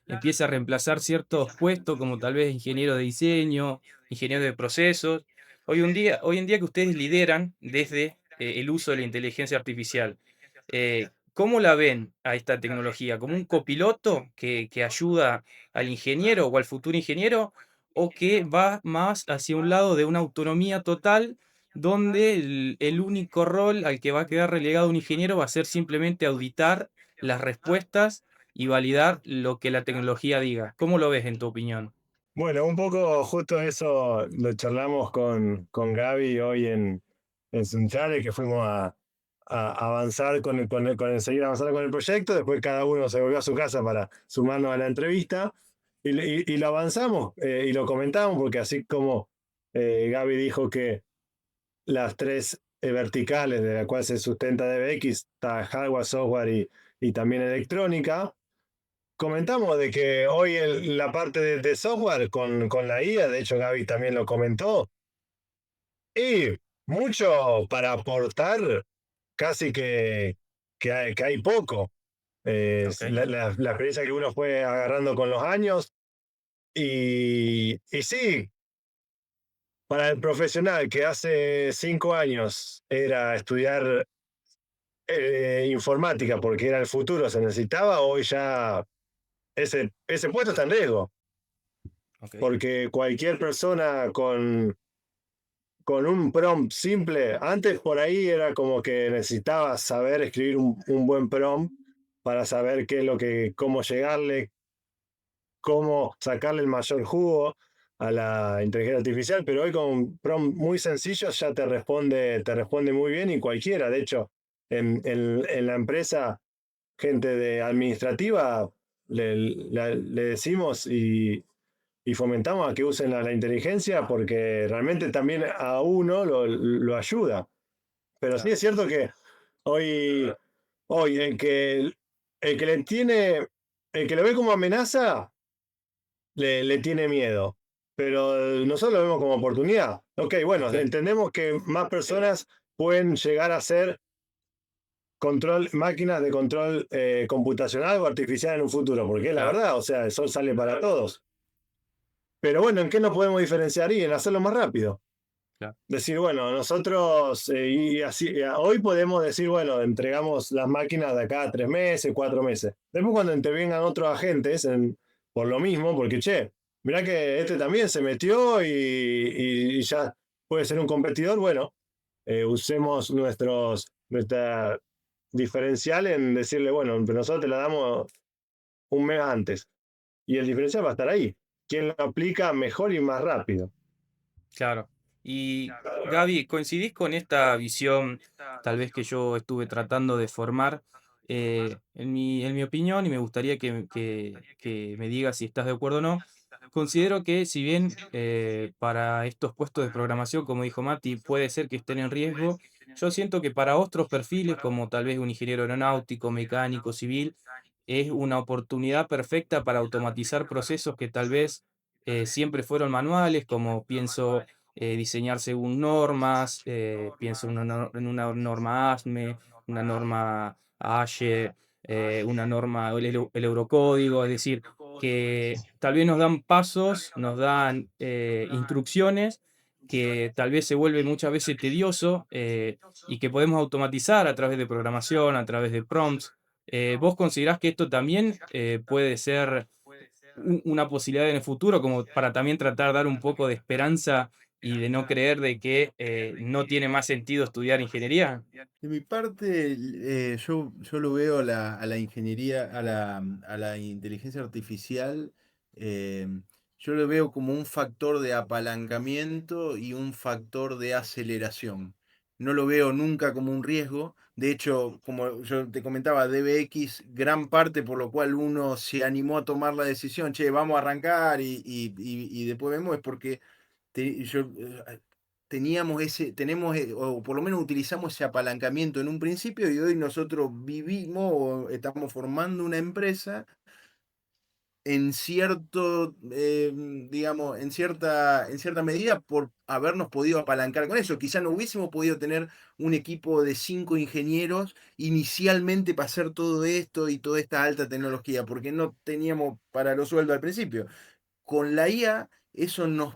empiece a reemplazar ciertos puestos como tal vez ingeniero de diseño, ingeniero de procesos. Hoy en día que ustedes lideran desde el uso de la inteligencia artificial, ¿cómo la ven a esta tecnología? ¿Como un copiloto que ayuda al ingeniero o al futuro ingeniero? ¿O que va más hacia un lado de una autonomía total, donde el único rol al que va a quedar relegado un ingeniero va a ser simplemente auditar las respuestas y validar lo que la tecnología diga? ¿Cómo lo ves en tu opinión? Bueno, un poco justo eso lo charlamos con Gaby hoy en Sunchales, que fuimos a avanzar seguir avanzando con el proyecto. Después cada uno se volvió a su casa para sumarnos a la entrevista. Y lo avanzamos y lo comentamos, porque así como Gaby dijo que las tres verticales de la cual se sustenta DBX, está hardware, software y también electrónica. Comentamos de que hoy la parte de software con la IA, de hecho Gaby también lo comentó, y mucho para aportar, casi que hay poco. Ok, La experiencia que uno fue agarrando con los años, y sí, para el profesional que hace 5 años era estudiar informática porque era el futuro, se necesitaba, hoy ya ese puesto está en riesgo. ok, Porque cualquier persona con un prompt simple, antes por ahí era como que necesitabas saber escribir un buen prompt para saber qué es lo cómo llegarle, cómo sacarle el mayor jugo a la inteligencia artificial, pero hoy con prompt muy sencillos ya te responde muy bien y cualquiera. De hecho, en la empresa, gente de administrativa le decimos y fomentamos a que usen la inteligencia porque realmente también a uno lo ayuda. Pero sí claro, es cierto que hoy el que le tiene, el que lo ve como amenaza, le tiene miedo. Pero nosotros lo vemos como oportunidad. Ok, bueno, ok, entendemos que más personas pueden llegar a ser máquinas de control computacional o artificial en un futuro, porque es la claro, verdad, o sea, el sol sale para todos. Pero bueno, ¿en qué nos podemos diferenciar? Y en hacerlo más rápido. claro, Decir, bueno, nosotros, y así, hoy podemos decir, bueno, entregamos las máquinas de acá a 3 meses, 4 meses. Después cuando intervengan otros agentes por lo mismo, porque, che, mirá que este también se metió y ya puede ser un competidor, bueno, usemos nuestra diferencial en decirle, bueno, pero nosotros te la damos un mes antes. Y el diferencial va a estar ahí. ¿Quién lo aplica mejor y más rápido? claro. Y Gaby, ¿coincidís con esta visión, tal vez que yo estuve tratando de formar? En mi opinión, y me gustaría que me digas si estás de acuerdo o no, considero que si bien para estos puestos de programación, como dijo Mati, puede ser que estén en riesgo, yo siento que para otros perfiles, como tal vez un ingeniero aeronáutico, mecánico, civil, es una oportunidad perfecta para automatizar procesos que tal vez siempre fueron manuales, como pienso diseñar según normas, pienso en una norma ASME, una norma ASHE, una norma, el Eurocódigo, es decir, que tal vez nos dan pasos, nos dan instrucciones que tal vez se vuelve muchas veces tedioso, y que podemos automatizar a través de programación, a través de prompts. ¿Vos considerás que esto también puede ser una posibilidad en el futuro, como para también tratar de dar un poco de esperanza y de no creer de que no tiene más sentido estudiar ingeniería? De mi parte, yo lo veo a la ingeniería, a la inteligencia artificial, yo lo veo como un factor de apalancamiento y un factor de aceleración. No lo veo nunca como un riesgo. De hecho, como yo te comentaba, DBX, gran parte por lo cual uno se animó a tomar la decisión, che, vamos a arrancar y después vemos, es porque teníamos tenemos, o por lo menos utilizamos ese apalancamiento en un principio y hoy nosotros vivimos o estamos formando una empresa en cierto, digamos, en cierta medida por habernos podido apalancar con eso. Quizá no hubiésemos podido tener un equipo de 5 ingenieros inicialmente para hacer todo esto y toda esta alta tecnología, porque no teníamos para los sueldos al principio. Con la IA eso nos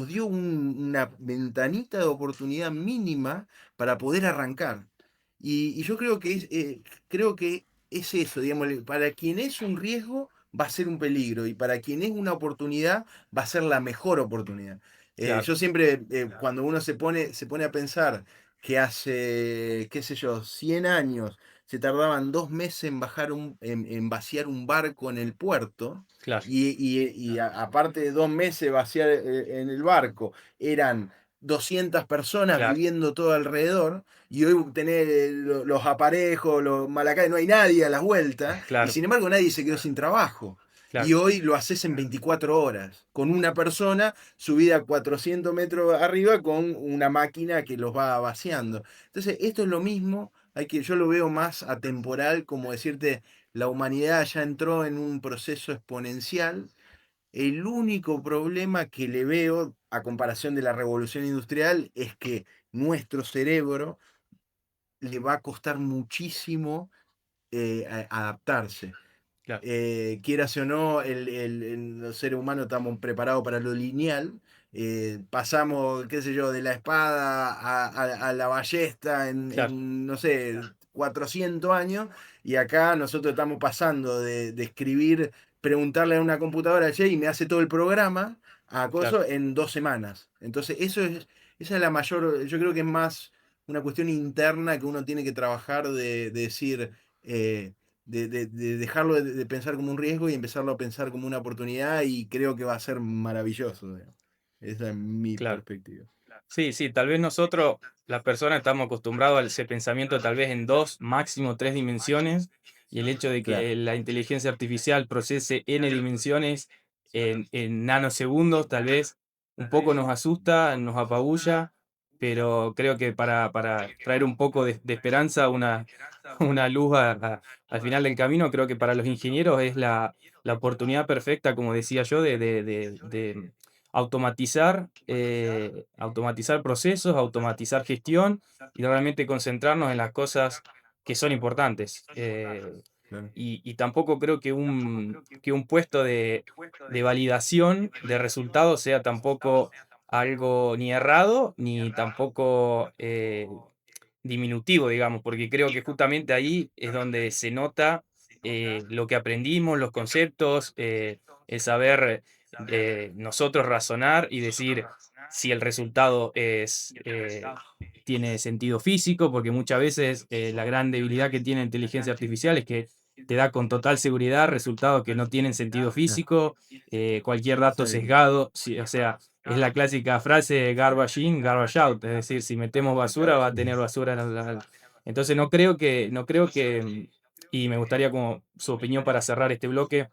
dio una ventanita de oportunidad mínima para poder arrancar. Y yo creo que es eso, digamos, para quien es un riesgo va a ser un peligro y para quien es una oportunidad va a ser la mejor oportunidad. Claro, Yo siempre, cuando uno se pone a pensar que hace, qué sé yo, 100 años se tardaban 2 meses en, en vaciar un barco en el puerto, claro, aparte de 2 meses vaciar en el barco, eran 200 personas claro, viviendo todo alrededor, y hoy tener los aparejos, los malacares, no hay nadie a las vueltas, y claro, sin embargo nadie se quedó sin trabajo. Y claro, hoy lo haces en 24 horas, con una persona subida a 400 metros arriba con una máquina que los va vaciando. Entonces, esto es lo mismo, yo lo veo más atemporal, como decirte, la humanidad ya entró en un proceso exponencial. El único problema que le veo a comparación de la revolución industrial es que nuestro cerebro le va a costar muchísimo adaptarse. claro, Quieras o no, los seres humanos estamos preparados para lo lineal. Pasamos, qué sé yo, de la espada a la ballesta claro, no sé, 400 años, y acá nosotros estamos pasando de escribir, preguntarle a una computadora, che, y me hace todo el programa, a claro, acoso en 2 semanas. Entonces, esa es la mayor, yo creo que es más una cuestión interna que uno tiene que trabajar de decir... de dejarlo de pensar como un riesgo y empezarlo a pensar como una oportunidad, y creo que va a ser maravilloso, digamos. Esa es mi claro. perspectiva. Sí, sí, tal vez nosotros, las personas, estamos acostumbrados a ese pensamiento tal vez en dos, máximo tres dimensiones, y el hecho de Claro. que la inteligencia artificial procese n dimensiones en nanosegundos, tal vez un poco nos asusta, nos apabulla, pero creo que para traer un poco de esperanza, una luz al final del camino, creo que para los ingenieros es la oportunidad perfecta, como decía yo, de automatizar, automatizar procesos, automatizar gestión y realmente concentrarnos en las cosas que son importantes. Claro. Y tampoco creo que un puesto de validación de resultados sea tampoco algo ni errado ni tampoco diminutivo, digamos, porque creo que justamente ahí es donde se nota lo que aprendimos, los conceptos, el saber nosotros razonar y decir si el resultado tiene sentido físico, porque muchas veces la gran debilidad que tiene la inteligencia artificial es que te da con total seguridad resultados que no tienen sentido Ah, físico, cualquier dato sí, sesgado, o sea, es la clásica frase garbage in, garbage out, es decir, si metemos basura va a tener basura. Entonces no creo que, y me gustaría como su opinión para cerrar este bloque,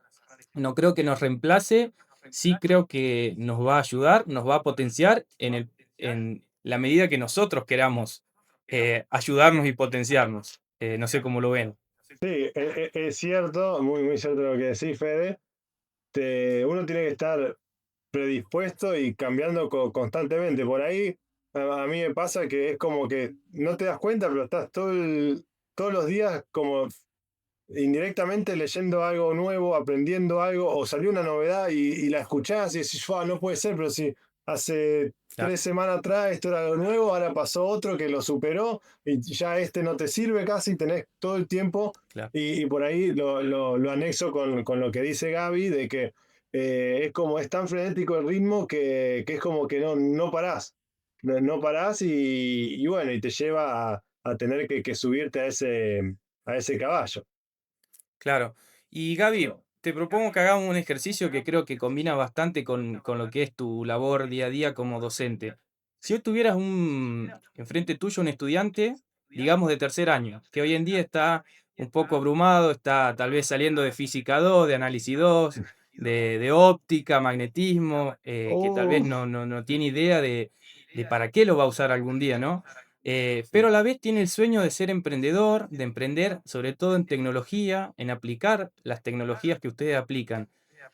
no creo que nos reemplace, sí creo que nos va a ayudar, nos va a potenciar en la medida que nosotros queramos ayudarnos y potenciarnos. No sé cómo lo ven. Sí, es cierto, muy, muy cierto lo que decís, Fede. Uno tiene que estar predispuesto y cambiando constantemente. Por ahí, a mí me pasa que es como que no te das cuenta, pero estás todos los días como indirectamente leyendo algo nuevo, aprendiendo algo, o salió una novedad y la escuchás y decís, "Fua, no puede ser, pero sí. hace Claro, 3 semanas atrás esto era algo nuevo, ahora pasó otro que lo superó y ya este no te sirve casi, tenés todo el tiempo claro. y por ahí lo anexo con lo que dice Gaby, de que es como es tan frenético el ritmo que es como que no parás, no parás y bueno, y te lleva a tener que subirte a ese caballo. Claro. Y Gaby, te propongo que hagamos un ejercicio que creo que combina bastante con lo que es tu labor día a día como docente. Si hoy tuvieras enfrente tuyo un estudiante, digamos de tercer año, que hoy en día está un poco abrumado, está tal vez saliendo de física 2, de análisis 2, de óptica, magnetismo, que tal vez Oh, no tiene idea de para qué lo va a usar algún día, ¿no? Pero a la vez tiene el sueño de ser emprendedor, de emprender, sobre todo en tecnología, en aplicar las tecnologías que ustedes aplican.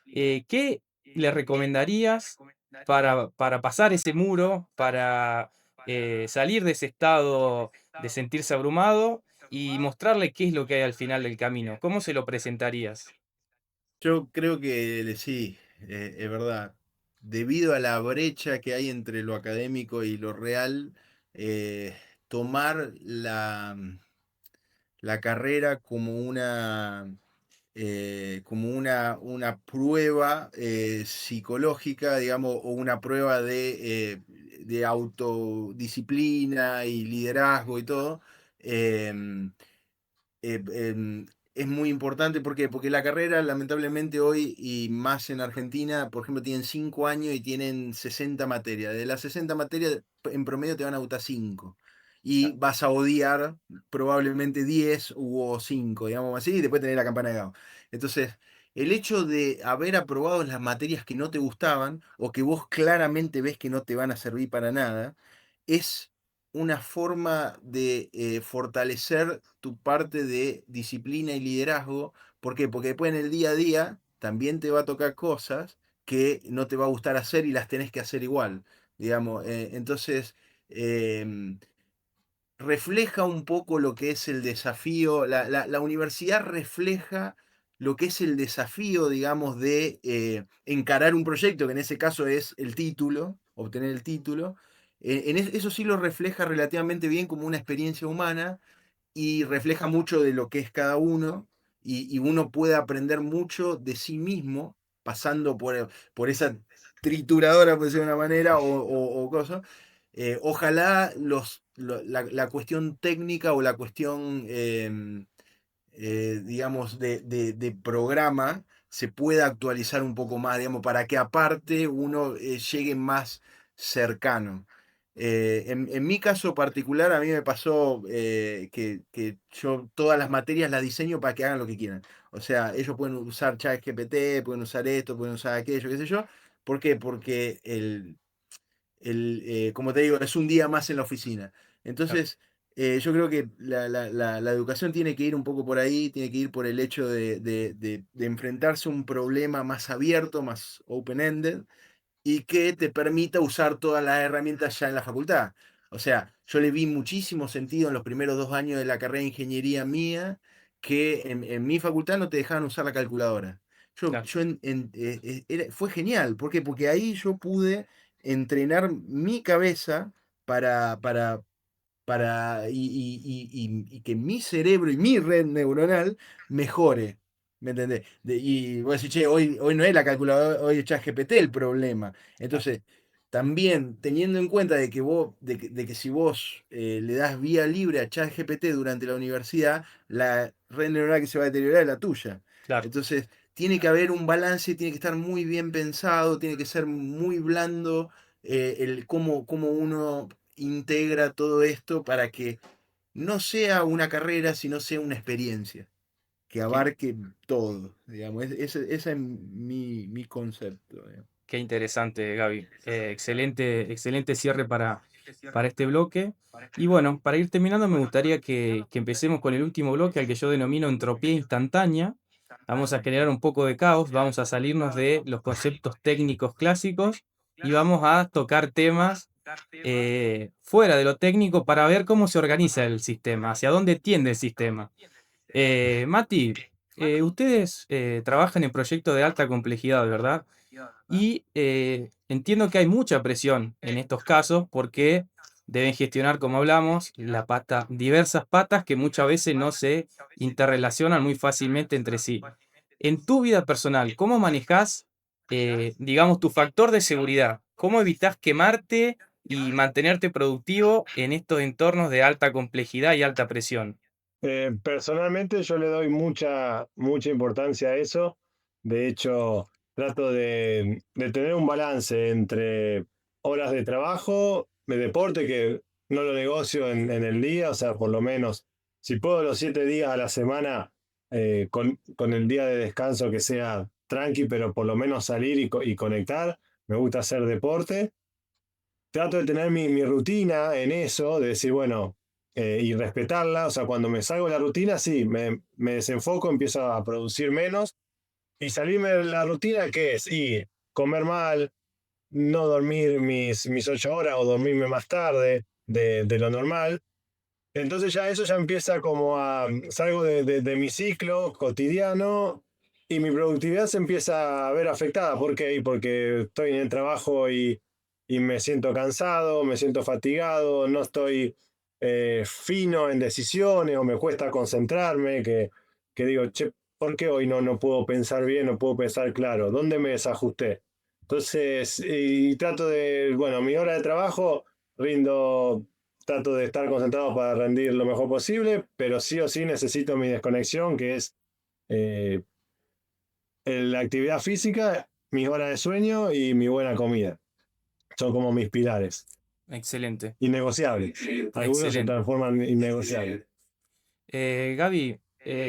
¿Qué le recomendarías para pasar ese muro, para salir de ese estado de sentirse abrumado y mostrarle qué es lo que hay al final del camino? ¿Cómo se lo presentarías? Yo creo que sí, es verdad. Debido a la brecha que hay entre lo académico y lo real, tomar la carrera como una prueba psicológica, digamos, o una prueba de autodisciplina y liderazgo y todo. em, eh, em, es muy importante. ¿Por qué? Porque la carrera, lamentablemente hoy, y más en Argentina, por ejemplo, tienen 5 años y tienen 60 materias. De las 60 materias, en promedio te van a gustar 5. Y Claro, vas a odiar probablemente 10 o 5, digamos así, y después tener la campana de Gauss. Entonces, el hecho de haber aprobado las materias que no te gustaban o que vos claramente ves que no te van a servir para nada, es una forma de fortalecer tu parte de disciplina y liderazgo. ¿Por qué? Porque después en el día a día también te va a tocar cosas que no te va a gustar hacer y las tenés que hacer igual, digamos. Entonces, em, refleja un poco lo que es el desafío, la universidad refleja lo que es el desafío, digamos, de encarar un proyecto, que en ese caso es el título, obtener el título. Eso sí lo refleja relativamente bien como una experiencia humana y refleja mucho de lo que es cada uno y uno puede aprender mucho de sí mismo pasando por esa trituradora, por decirlo de una manera, o cosas. Ojalá la cuestión técnica o la cuestión, digamos, de programa se pueda actualizar un poco más, digamos, para que aparte uno llegue más cercano. En mi caso particular, a mí me pasó que yo todas las materias las diseño para que hagan lo que quieran. O sea, ellos pueden usar ChatGPT, pueden usar esto, pueden usar aquello, qué sé yo. ¿Por qué? Porque como te digo, es un día más en la oficina. claro. Entonces, yo creo que la educación tiene que ir un poco por ahí, tiene que ir por el hecho de enfrentarse a un problema más abierto, más open-ended, y que te permita usar todas las herramientas ya en la facultad. O sea, yo le vi muchísimo sentido en los primeros 2 años de la carrera de ingeniería mía, que en mi facultad no te dejaban usar la calculadora. Claro. Fue genial. ¿Por qué? Porque ahí yo pude entrenar mi cabeza para, y que mi cerebro y mi red neuronal mejore. ¿Me entendés? Y vos decís, che, hoy no es la calculadora, hoy es ChatGPT el problema. Claro. Entonces, también teniendo en cuenta de que si vos le das vía libre a ChatGPT durante la universidad, la red neuronal que se va a deteriorar es la tuya. Claro. Entonces, tiene que haber un balance, tiene que estar muy bien pensado, tiene que ser muy blando el cómo uno integra todo esto para que no sea una carrera, sino sea una experiencia que Qué, abarque todo, digamos. Ese es mi concepto, digamos. qué interesante, Gaby. Excelente, excelente cierre para este bloque. Y bueno, para ir terminando, me gustaría que empecemos con el último bloque, al que yo denomino entropía instantánea. Vamos a generar un poco de caos, vamos a salirnos de los conceptos técnicos clásicos y vamos a tocar temas fuera de lo técnico para ver cómo se organiza el sistema, hacia dónde tiende el sistema. Mati, ustedes trabajan en proyectos de alta complejidad, ¿verdad? Y entiendo que hay mucha presión en estos casos porque deben gestionar, como hablamos, diversas patas que muchas veces no se interrelacionan muy fácilmente entre sí. En tu vida personal, ¿cómo manejas, digamos, tu factor de seguridad? ¿Cómo evitas quemarte y mantenerte productivo en estos entornos de alta complejidad y alta presión? Personalmente yo le doy mucha importancia a eso. De hecho, trato de tener un balance entre horas de trabajo, de deporte, que no lo negocio en el día, o sea, por lo menos, si puedo los 7 días a la semana, con el día de descanso que sea tranqui, pero por lo menos salir y conectar. Me gusta hacer deporte. Trato de tener mi rutina en eso, de decir, bueno, y respetarla. O sea, cuando me salgo de la rutina, sí, me desenfoco, empiezo a producir menos. Y salirme de la rutina, ¿qué es? Y comer mal, no dormir mis 8 horas o dormirme más tarde de lo normal. Entonces ya eso ya empieza como salgo de mi ciclo cotidiano y mi productividad se empieza a ver afectada. ¿Por qué? Porque estoy en el trabajo y me siento cansado, me siento fatigado, no estoy fino en decisiones o me cuesta concentrarme, que digo, che, ¿por qué hoy no puedo pensar bien, no puedo pensar claro? ¿Dónde me desajusté? Entonces, y trato de, bueno, mi hora de trabajo rindo. Trato de estar concentrado para rendir lo mejor posible, pero sí o sí necesito mi desconexión, que es eh, la actividad física, mis horas de sueño y mi buena comida. Son como mis pilares. Excelente, Innegociables. Algunos se excelente. transforman en innegociables. Gaby,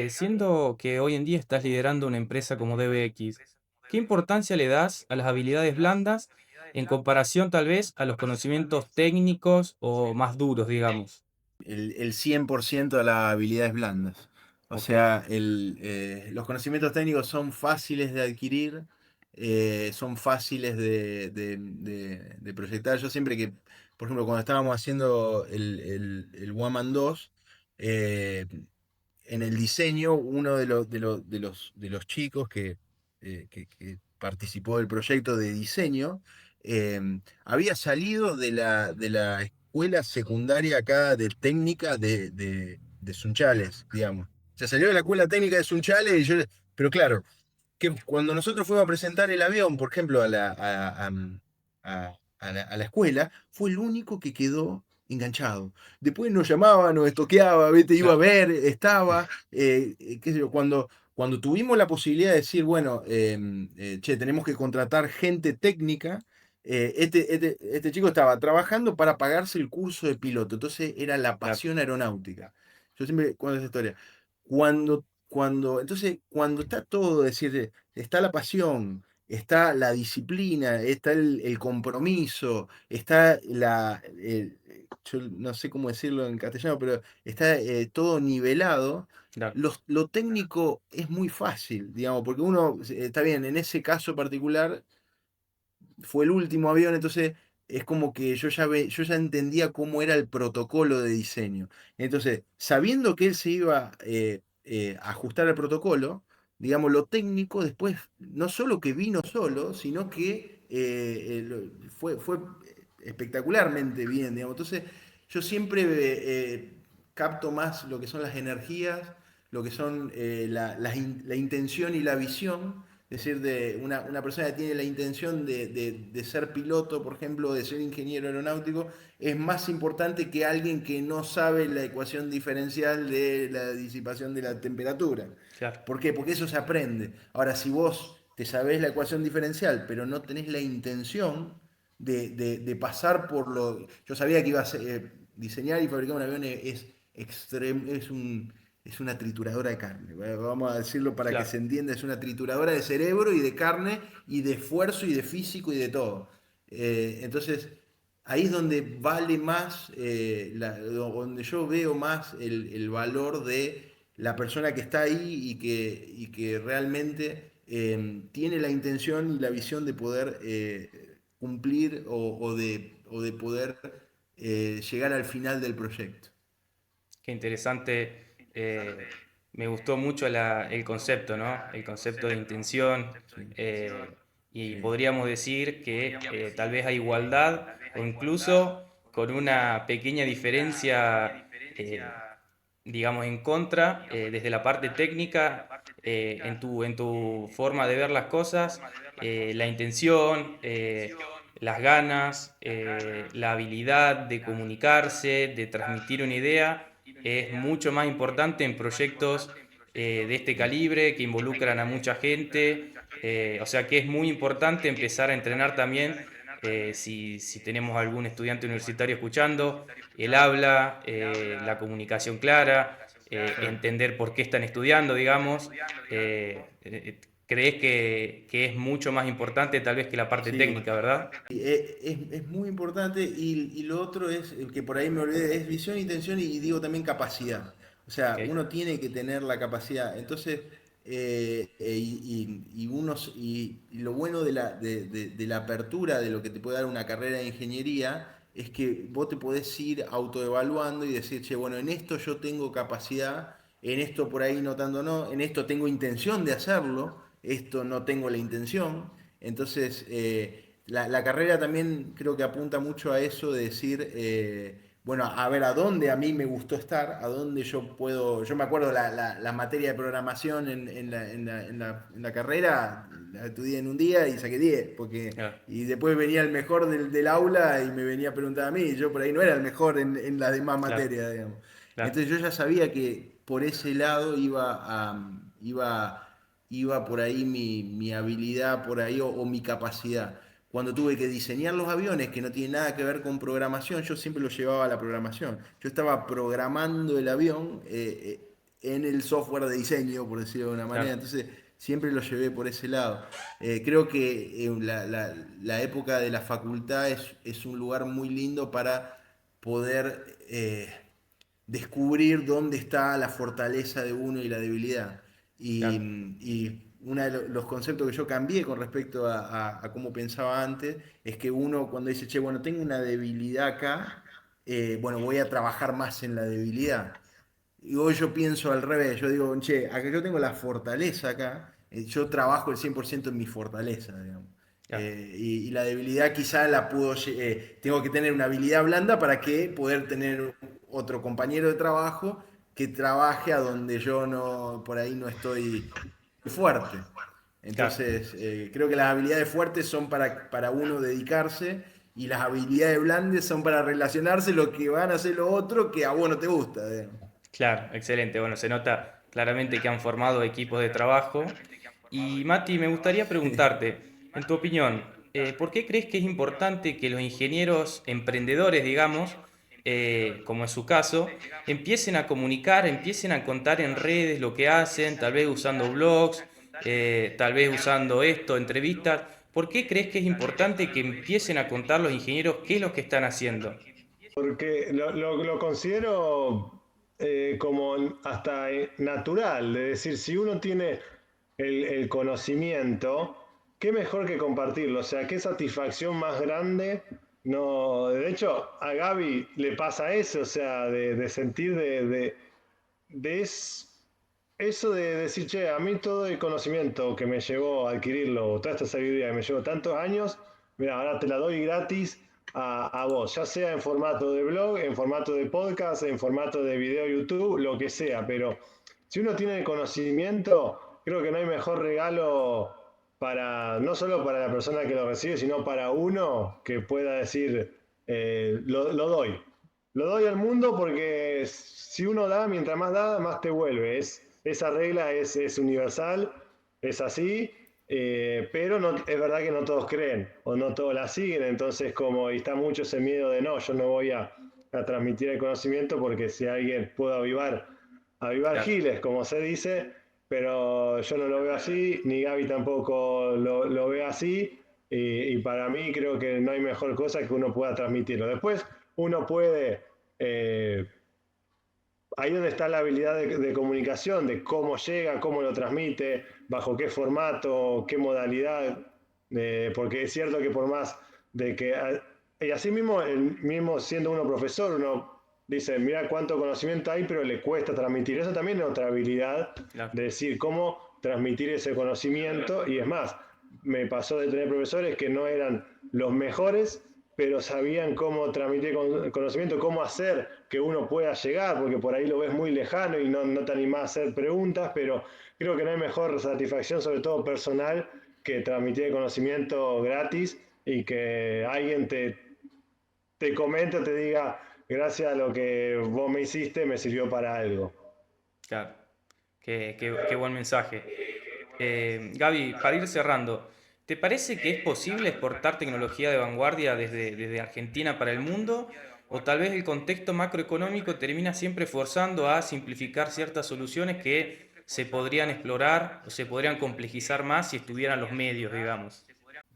siendo que hoy en día estás liderando una empresa como DBX, ¿qué importancia le das a las habilidades blandas en comparación tal vez a los conocimientos técnicos o más duros, digamos? El 100% de las habilidades blandas. O Ok, sea, los conocimientos técnicos son fáciles de adquirir, son fáciles de proyectar. Yo siempre que, por ejemplo, cuando estábamos haciendo el Woman 2, eh, en el diseño, uno de los chicos que participó del proyecto de diseño, había salido de la escuela secundaria acá de técnica de Sunchales, digamos. O sea, salió de la escuela técnica de Sunchales y yo, pero claro, que cuando nosotros fuimos a presentar el avión, por ejemplo, a la escuela, fue el único que quedó enganchado. Después nos llamaba, nos estoqueaba, ¿viste? Iba a claro, ver, estaba, qué sé yo, cuando tuvimos la posibilidad de decir, bueno, che, tenemos que contratar gente técnica, este chico estaba trabajando para pagarse el curso de piloto, entonces era la claro, pasión aeronáutica. Yo siempre cuento esa historia. Entonces, cuando está todo, es decir, está la pasión, está la disciplina, está el compromiso, está yo no sé cómo decirlo en castellano, pero está todo nivelado. claro. Lo técnico es muy fácil, digamos, porque uno, está bien, en ese caso particular fue el último avión, entonces es como que yo ya entendía cómo era el protocolo de diseño. Entonces, sabiendo que él se iba a ajustar al protocolo, digamos, lo técnico después, no solo que vino solo, sino que fue espectacularmente bien, digamos. Entonces, yo siempre capto más lo que son las energías, lo que son la intención y la visión, es decir, de una persona que tiene la intención de ser piloto, por ejemplo, de ser ingeniero aeronáutico, es más importante que alguien que no sabe la ecuación diferencial de la disipación de la temperatura. Claro, ¿Por qué? Porque eso se aprende. Ahora, si vos te sabés la ecuación diferencial, pero no tenés la intención de pasar por lo... Yo sabía que iba a diseñar y fabricar un avión es una trituradora de carne. Vamos a decirlo para que claro. se entienda, es una trituradora de cerebro y de carne y de esfuerzo y de físico y de todo. Entonces, ahí es donde vale más, donde yo veo más el valor de la persona que está ahí y que realmente tiene la intención y la visión de poder cumplir o de poder llegar al final del proyecto. Qué interesante. Me gustó mucho el concepto, ¿no? El concepto de intención. Sí. eh, y Sí, podríamos decir que tal vez hay igualdad o incluso con una pequeña diferencia, digamos, en contra, desde la parte técnica, en tu forma de ver las cosas, la intención, las ganas, la habilidad de comunicarse, de transmitir una idea, es mucho más importante en proyectos de este calibre que involucran a mucha gente. O sea que es muy importante empezar a entrenar también, si tenemos algún estudiante universitario escuchando, el habla, la comunicación clara, exacto. entender por qué están estudiando, digamos. ¿Crees que es mucho más importante tal vez que la parte Sí, técnica, verdad? es muy importante y lo otro es, el que por ahí me olvidé, es visión, intención y digo también capacidad. O sea, Ok, uno tiene que tener la capacidad. Entonces, y lo bueno de la apertura de lo que te puede dar una carrera de ingeniería es que vos te podés ir autoevaluando y decir, che, bueno, en esto yo tengo capacidad, en esto por ahí no tanto no, en esto tengo intención de hacerlo, esto no tengo la intención. Entonces, la carrera también creo que apunta mucho a eso de decir, bueno, a ver a dónde a mí me gustó estar, a dónde yo puedo. Yo me acuerdo la materia de programación en la carrera, la estudié en un día y saqué 10 claro, y después venía el mejor del aula y me venía a preguntar a mí, y yo por ahí no era el mejor en las demás claro, materias, digamos. claro, Entonces yo ya sabía que por ese lado iba por ahí mi habilidad, por ahí, o mi capacidad. Cuando tuve que diseñar los aviones, que no tiene nada que ver con programación, yo siempre lo llevaba a la programación. Yo estaba programando el avión en el software de diseño, por decirlo de una manera. claro, Entonces, siempre lo llevé por ese lado. Creo que la época de la facultad es un lugar muy lindo para poder descubrir dónde está la fortaleza de uno y la debilidad. Y, claro, y uno de los conceptos que yo cambié con respecto a cómo pensaba antes es que uno cuando dice, che, bueno, tengo una debilidad acá, bueno, voy a trabajar más en la debilidad. Y hoy yo pienso al revés, yo digo, che, acá yo tengo la fortaleza acá, yo trabajo el 100% en mi fortaleza, digamos. claro, Y la debilidad quizá la puedo, tengo que tener una habilidad blanda para que poder tener otro compañero de trabajo que trabaje a donde yo no, por ahí no estoy fuerte. claro. Entonces, creo que las habilidades fuertes son para uno dedicarse y las habilidades blandas son para relacionarse lo que van a hacer los otros que a vos no te gusta, digamos. Claro, excelente. Bueno, se nota claramente que han formado equipos de trabajo. Y Mati, me gustaría preguntarte, en tu opinión, ¿por qué crees que es importante que los ingenieros emprendedores, digamos, como es su caso, empiecen a comunicar, empiecen a contar en redes lo que hacen, tal vez usando blogs, tal vez usando esto, entrevistas? ¿Por qué crees que es importante que empiecen a contar los ingenieros qué es lo que están haciendo? Porque lo considero como hasta natural, de decir, si uno tiene el conocimiento, qué mejor que compartirlo, o sea, qué satisfacción más grande. No, de hecho, a Gaby le pasa eso, o sea, de sentir eso de decir, che, a mí todo el conocimiento que me llevó a adquirirlo, toda esta sabiduría que me llevó tantos años, mira, ahora te la doy gratis a vos, ya sea en formato de blog, en formato de podcast, en formato de video YouTube, lo que sea, pero si uno tiene el conocimiento, creo que no hay mejor regalo para, no solo para la persona que lo recibe, sino para uno que pueda decir, lo doy. Lo doy al mundo porque si uno da, más te vuelve. Esa regla es universal, es así, pero no, es verdad que no todos creen o no todos la siguen, entonces como y está mucho ese miedo de no, yo no voy a transmitir el conocimiento porque si alguien puede avivar Claro, giles, como se dice, pero yo no lo veo así, ni Gaby tampoco lo ve así, y para mí creo que no hay mejor cosa que uno pueda transmitirlo. Después uno puede, eh, ahí donde está la habilidad de comunicación, de cómo llega, cómo lo transmite, bajo qué formato, qué modalidad, porque es cierto que por más de que, y así mismo, mismo siendo uno profesor, uno dice, mira cuánto conocimiento hay, pero le cuesta transmitir. Eso también es otra habilidad claro, de decir cómo transmitir ese conocimiento, y es más, me pasó de tener profesores que no eran los mejores, pero sabían cómo transmitir conocimiento, cómo hacer que uno pueda llegar, porque por ahí lo ves muy lejano y no te animás a hacer preguntas, pero creo que no hay mejor satisfacción, sobre todo personal, que transmitir el conocimiento gratis y que alguien te comente o te diga, gracias a lo que vos me hiciste, me sirvió para algo. Claro, qué buen mensaje. Gaby, para ir cerrando, ¿te parece que es posible exportar tecnología de vanguardia desde Argentina para el mundo? ¿O tal vez el contexto macroeconómico termina siempre forzando a simplificar ciertas soluciones que se podrían explorar o se podrían complejizar más si estuvieran los medios, digamos?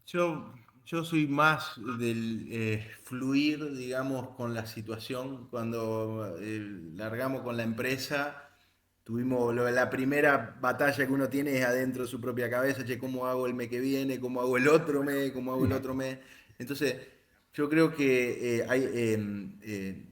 Yo, yo soy más del fluir, digamos, con la situación. Cuando largamos con la empresa, tuvimos la primera batalla que uno tiene es adentro de su propia cabeza, che, ¿cómo hago el mes que viene? ¿Cómo hago el otro mes? ¿Cómo hago el otro mes? Entonces, yo creo que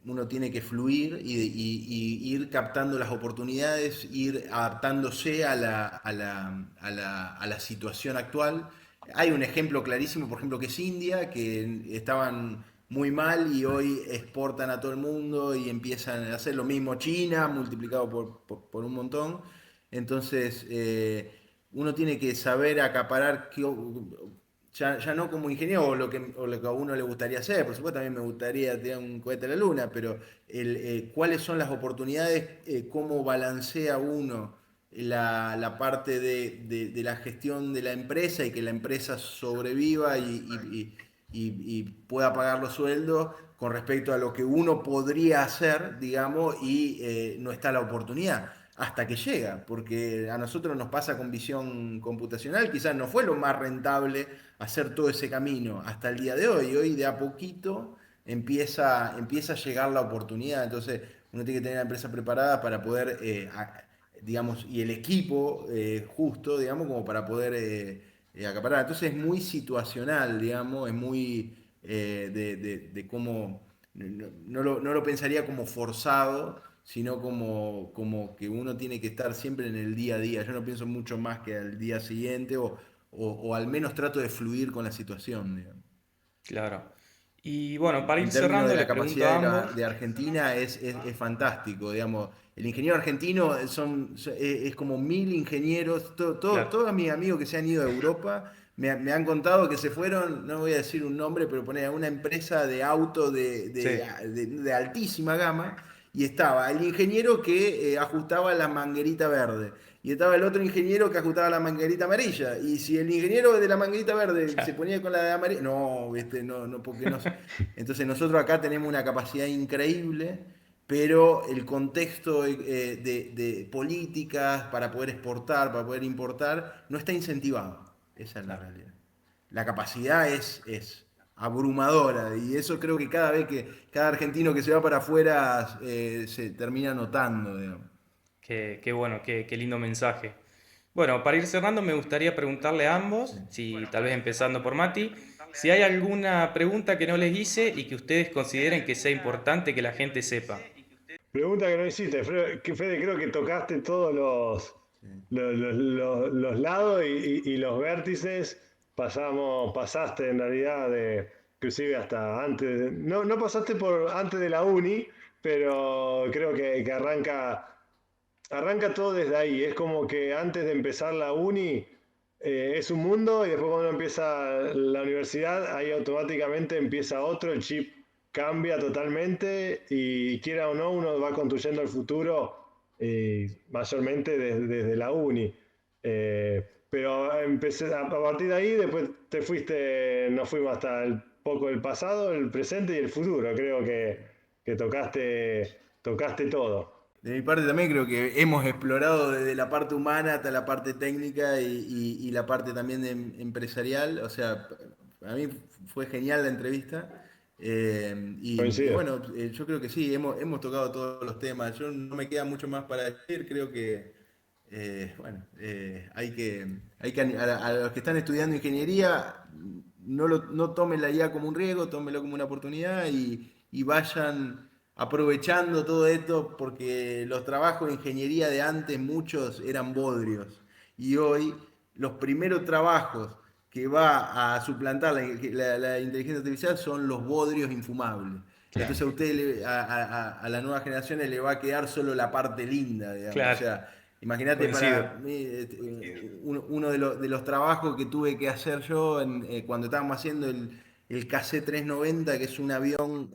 uno tiene que fluir y ir captando las oportunidades, ir adaptándose a la situación actual. Hay un ejemplo clarísimo, por ejemplo, que es India, que estaban muy mal y hoy exportan a todo el mundo y empiezan a hacer lo mismo China, multiplicado por un montón. Entonces, uno tiene que saber acaparar, ya no como ingeniero o lo que a uno le gustaría hacer, por supuesto también me gustaría tirar un cohete a la luna, pero cuáles son las oportunidades, cómo balancea uno la parte de la gestión de la empresa y que la empresa sobreviva y pueda pagar los sueldos con respecto a lo que uno podría hacer, digamos, y no está la oportunidad hasta que llega, porque a nosotros nos pasa con visión computacional, quizás no fue lo más rentable hacer todo ese camino hasta el día de hoy, hoy de a poquito empieza a llegar la oportunidad, entonces uno tiene que tener la empresa preparada para poder digamos, y el equipo justo, digamos, como para poder acaparar. Entonces es muy situacional, digamos, es muy de cómo, no lo pensaría como forzado, sino como que uno tiene que estar siempre en el día a día. Yo no pienso mucho más que al día siguiente o al menos trato de fluir con la situación, digamos. Claro. Y bueno, para ir En términos cerrando, de les la pregunto capacidad a ambos. de Argentina es fantástico, digamos. El ingeniero argentino es como 1000 ingenieros, Claro, todos mis amigos que se han ido a Europa me han contado que se fueron, no voy a decir un nombre, pero poner a una empresa de auto sí, de altísima gama y estaba el ingeniero que ajustaba la manguerita verde. Y estaba el otro ingeniero que ajustaba la manguerita amarilla. Y si el ingeniero de la manguerita verde se claro, ponía con la de amarilla, no, no, porque no. Entonces nosotros acá tenemos una capacidad increíble, pero el contexto de políticas para poder exportar, para poder importar, no está incentivado. Esa es la claro. realidad. La capacidad es abrumadora y eso creo que cada vez que cada argentino que se va para afuera se termina notando, digamos. Qué bueno, qué lindo mensaje. Bueno, para ir cerrando, me gustaría preguntarle a Sí. ambos, si tal vez empezando por Mati, si hay alguna pregunta que no les hice y que ustedes consideren que sea importante que la gente sepa. Pregunta que no hiciste, Fede, creo que tocaste todos Sí. los lados y los vértices. Pasaste en realidad inclusive hasta antes, no pasaste por antes de la uni, pero creo que arranca todo desde ahí. Es como que antes de empezar la uni es un mundo y después cuando uno empieza la universidad, ahí automáticamente empieza otro, el chip cambia totalmente y quiera o no, uno va construyendo el futuro mayormente desde la uni. Pero empecé a partir de ahí, después te fuiste, nos fuimos hasta el poco el pasado, el presente y el futuro. Creo que tocaste todo. De mi parte también creo que hemos explorado desde la parte humana hasta la parte técnica y la parte también empresarial. O sea, a mí fue genial la entrevista. Y Coincido. bueno, yo creo que sí, hemos tocado todos los temas. Yo no me queda mucho más para decir. Creo que, bueno, a los que están estudiando ingeniería, no tomen la IA como un riesgo, tómenlo como una oportunidad y vayan aprovechando todo esto porque los trabajos de ingeniería de antes muchos eran bodrios y hoy los primeros trabajos que va a suplantar la inteligencia artificial son los bodrios infumables. Claro, Entonces a usted, a las nuevas generaciones le va a quedar solo la parte linda, digamos. O claro, sea, imagínate coincido. para mí, uno de los trabajos que tuve que hacer yo cuando estábamos haciendo el KC-390, que es un avión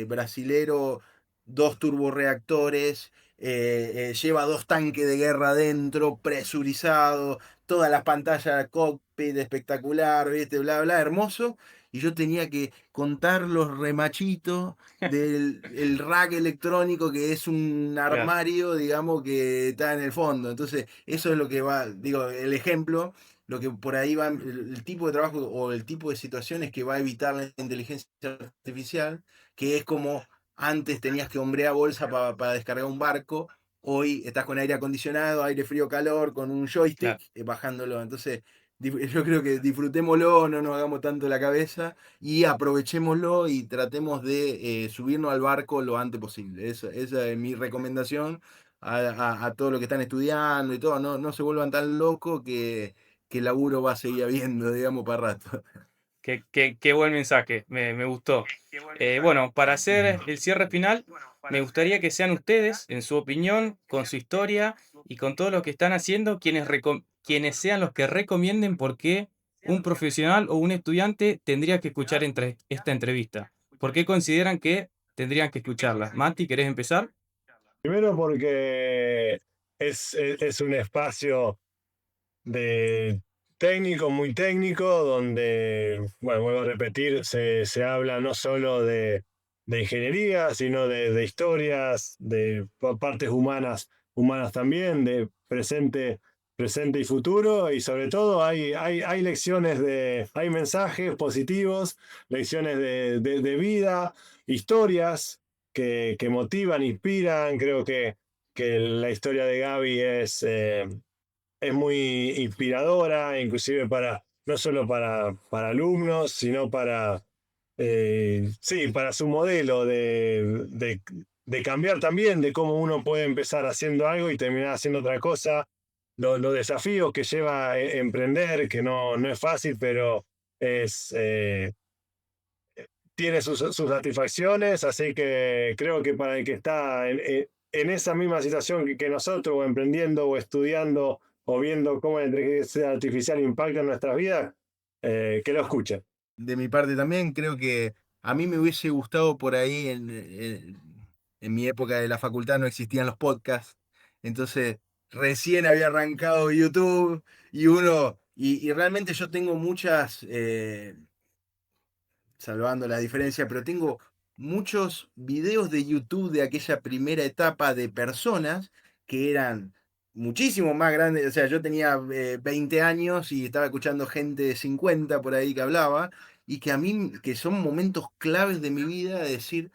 brasilero, 2 turborreactores, lleva 2 tanques de guerra adentro, presurizado, todas las pantallas cockpit espectacular, ¿viste? Bla, bla, hermoso. Y yo tenía que contar los remachitos del el rack electrónico, que es un Claro, armario, digamos, que está en el fondo. Entonces, eso es lo que va, digo, el ejemplo, lo que por ahí va, el tipo de trabajo o el tipo de situaciones que va a evitar la inteligencia artificial, que es como antes tenías que hombrear bolsa para descargar un barco. Hoy estás con aire acondicionado, aire frío, calor, con un joystick, claro. bajándolo. Entonces, yo creo que disfrutémoslo, no nos hagamos tanto la cabeza y aprovechémoslo y tratemos de subirnos al barco lo antes posible. Esa es mi recomendación a todos los que están estudiando y todo. No, no se vuelvan tan locos que el laburo va a seguir habiendo, digamos, para rato. Qué buen mensaje, me gustó. Bueno, para hacer el cierre final, me gustaría que sean ustedes, en su opinión, con su historia y con todo lo que están haciendo, quienes sean los que recomienden por qué un profesional o un estudiante tendría que escuchar esta entrevista. ¿Por qué consideran que tendrían que escucharla? Mati, ¿querés empezar? Primero porque es un espacio de técnico, muy técnico, donde, bueno, vuelvo a repetir, se habla no solo de ingeniería, sino de historias, de partes humanas también, de presente y futuro, y sobre todo hay lecciones hay mensajes positivos, lecciones de vida, historias que motivan, inspiran. Creo que la historia de Gaby es muy inspiradora, inclusive no solo para alumnos, sino sí, para su modelo de cambiar también, de cómo uno puede empezar haciendo algo y terminar haciendo otra cosa, los desafíos que lleva a emprender, que no es fácil, pero es, tiene sus satisfacciones, así que creo que para el que está en esa misma situación que nosotros, o emprendiendo, o estudiando, o viendo cómo la inteligencia artificial impacta en nuestras vidas, que lo escuchen. De mi parte también, creo que a mí me hubiese gustado por ahí, en mi época de la facultad no existían los podcasts, entonces recién había arrancado YouTube y realmente yo tengo muchas, salvando la diferencia, pero tengo muchos videos de YouTube de aquella primera etapa de personas que eran muchísimo más grandes. O sea, yo tenía 20 años y estaba escuchando gente de 50 por ahí que hablaba, y que a mí, que son momentos claves de mi vida, de decir,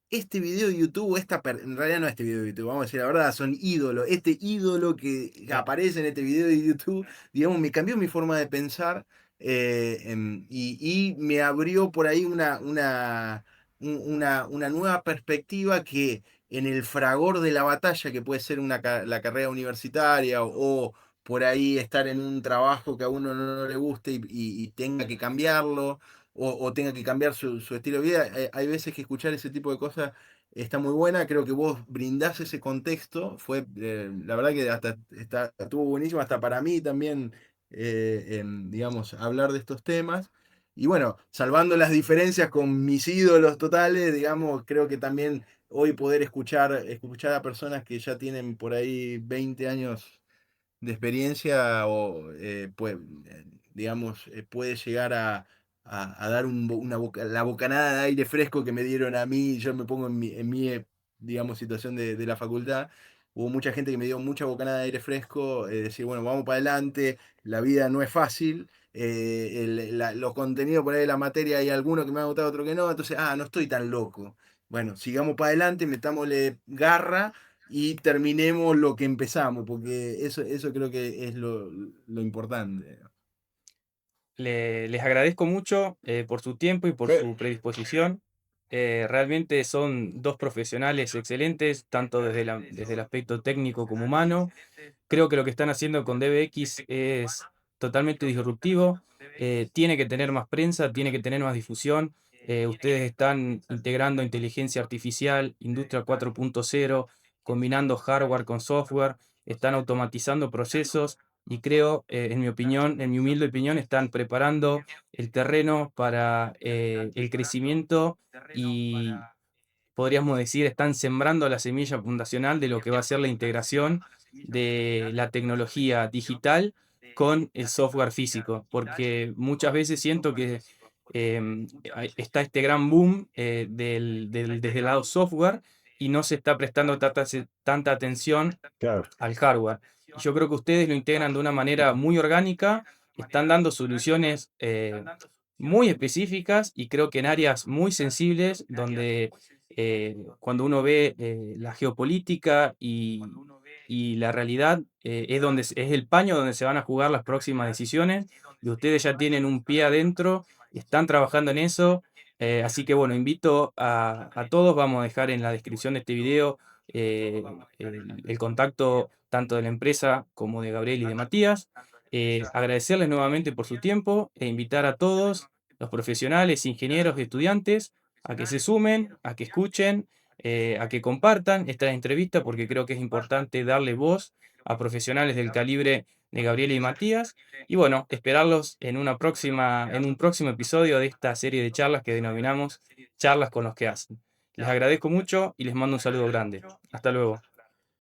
este video de YouTube, en realidad no este video de YouTube, vamos a decir la verdad, son ídolos. Este ídolo que Claro, aparece en este video de YouTube, digamos, me cambió mi forma de pensar, y me abrió por ahí una nueva perspectiva que en el fragor de la batalla, que puede ser la carrera universitaria o por ahí estar en un trabajo que a uno no le guste y tenga que cambiarlo o tenga que cambiar su estilo de vida. Hay veces que escuchar ese tipo de cosas está muy buena. Creo que vos brindás ese contexto. La verdad que estuvo buenísimo, hasta para mí también, digamos, hablar de estos temas. Y bueno, salvando las diferencias con mis ídolos totales, digamos, creo que también hoy poder escuchar a personas que ya tienen por ahí 20 años de experiencia pues, digamos, puede llegar a dar la bocanada de aire fresco que me dieron a mí. Yo me pongo en mi, digamos, situación de la facultad. Hubo mucha gente que me dio mucha bocanada de aire fresco, decir, bueno, vamos para adelante, la vida no es fácil. Los contenidos por ahí de la materia, hay algunos que me han gustado, otros que no, entonces, no estoy tan loco. Bueno, sigamos para adelante, metámosle garra y terminemos lo que empezamos, porque eso creo que es lo importante. les agradezco mucho por su tiempo y por Fe- su predisposición. Realmente son dos profesionales excelentes, tanto desde el aspecto técnico como humano. Creo que lo que están haciendo con DBX es totalmente disruptivo, tiene que tener más prensa, tiene que tener más difusión. Ustedes están integrando inteligencia artificial, industria 4.0, combinando hardware con software, están automatizando procesos y creo, en mi opinión, en mi humilde opinión, están preparando el terreno para el crecimiento y podríamos decir, están sembrando la semilla fundacional de lo que va a ser la integración de la tecnología digital con el software físico, porque muchas veces siento que está este gran boom desde el lado software y no se está prestando tanta atención Claro. al hardware. Y yo creo que ustedes lo integran de una manera muy orgánica, están dando soluciones muy específicas y creo que en áreas muy sensibles donde cuando uno ve la geopolítica y la realidad es donde es el paño donde se van a jugar las próximas decisiones y ustedes ya tienen un pie adentro, están trabajando en eso. Así que bueno, invito a todos, vamos a dejar en la descripción de este video el contacto tanto de la empresa como de Gabriel y de Matías. Agradecerles nuevamente por su tiempo e invitar a todos los profesionales, ingenieros y estudiantes a que se sumen, a que escuchen, a que compartan esta entrevista porque creo que es importante darle voz a profesionales del calibre de Gabriel y Matías. Y bueno, esperarlos en en un próximo episodio de esta serie de charlas que denominamos Charlas con los que hacen. Les agradezco mucho y les mando un saludo grande. Hasta luego.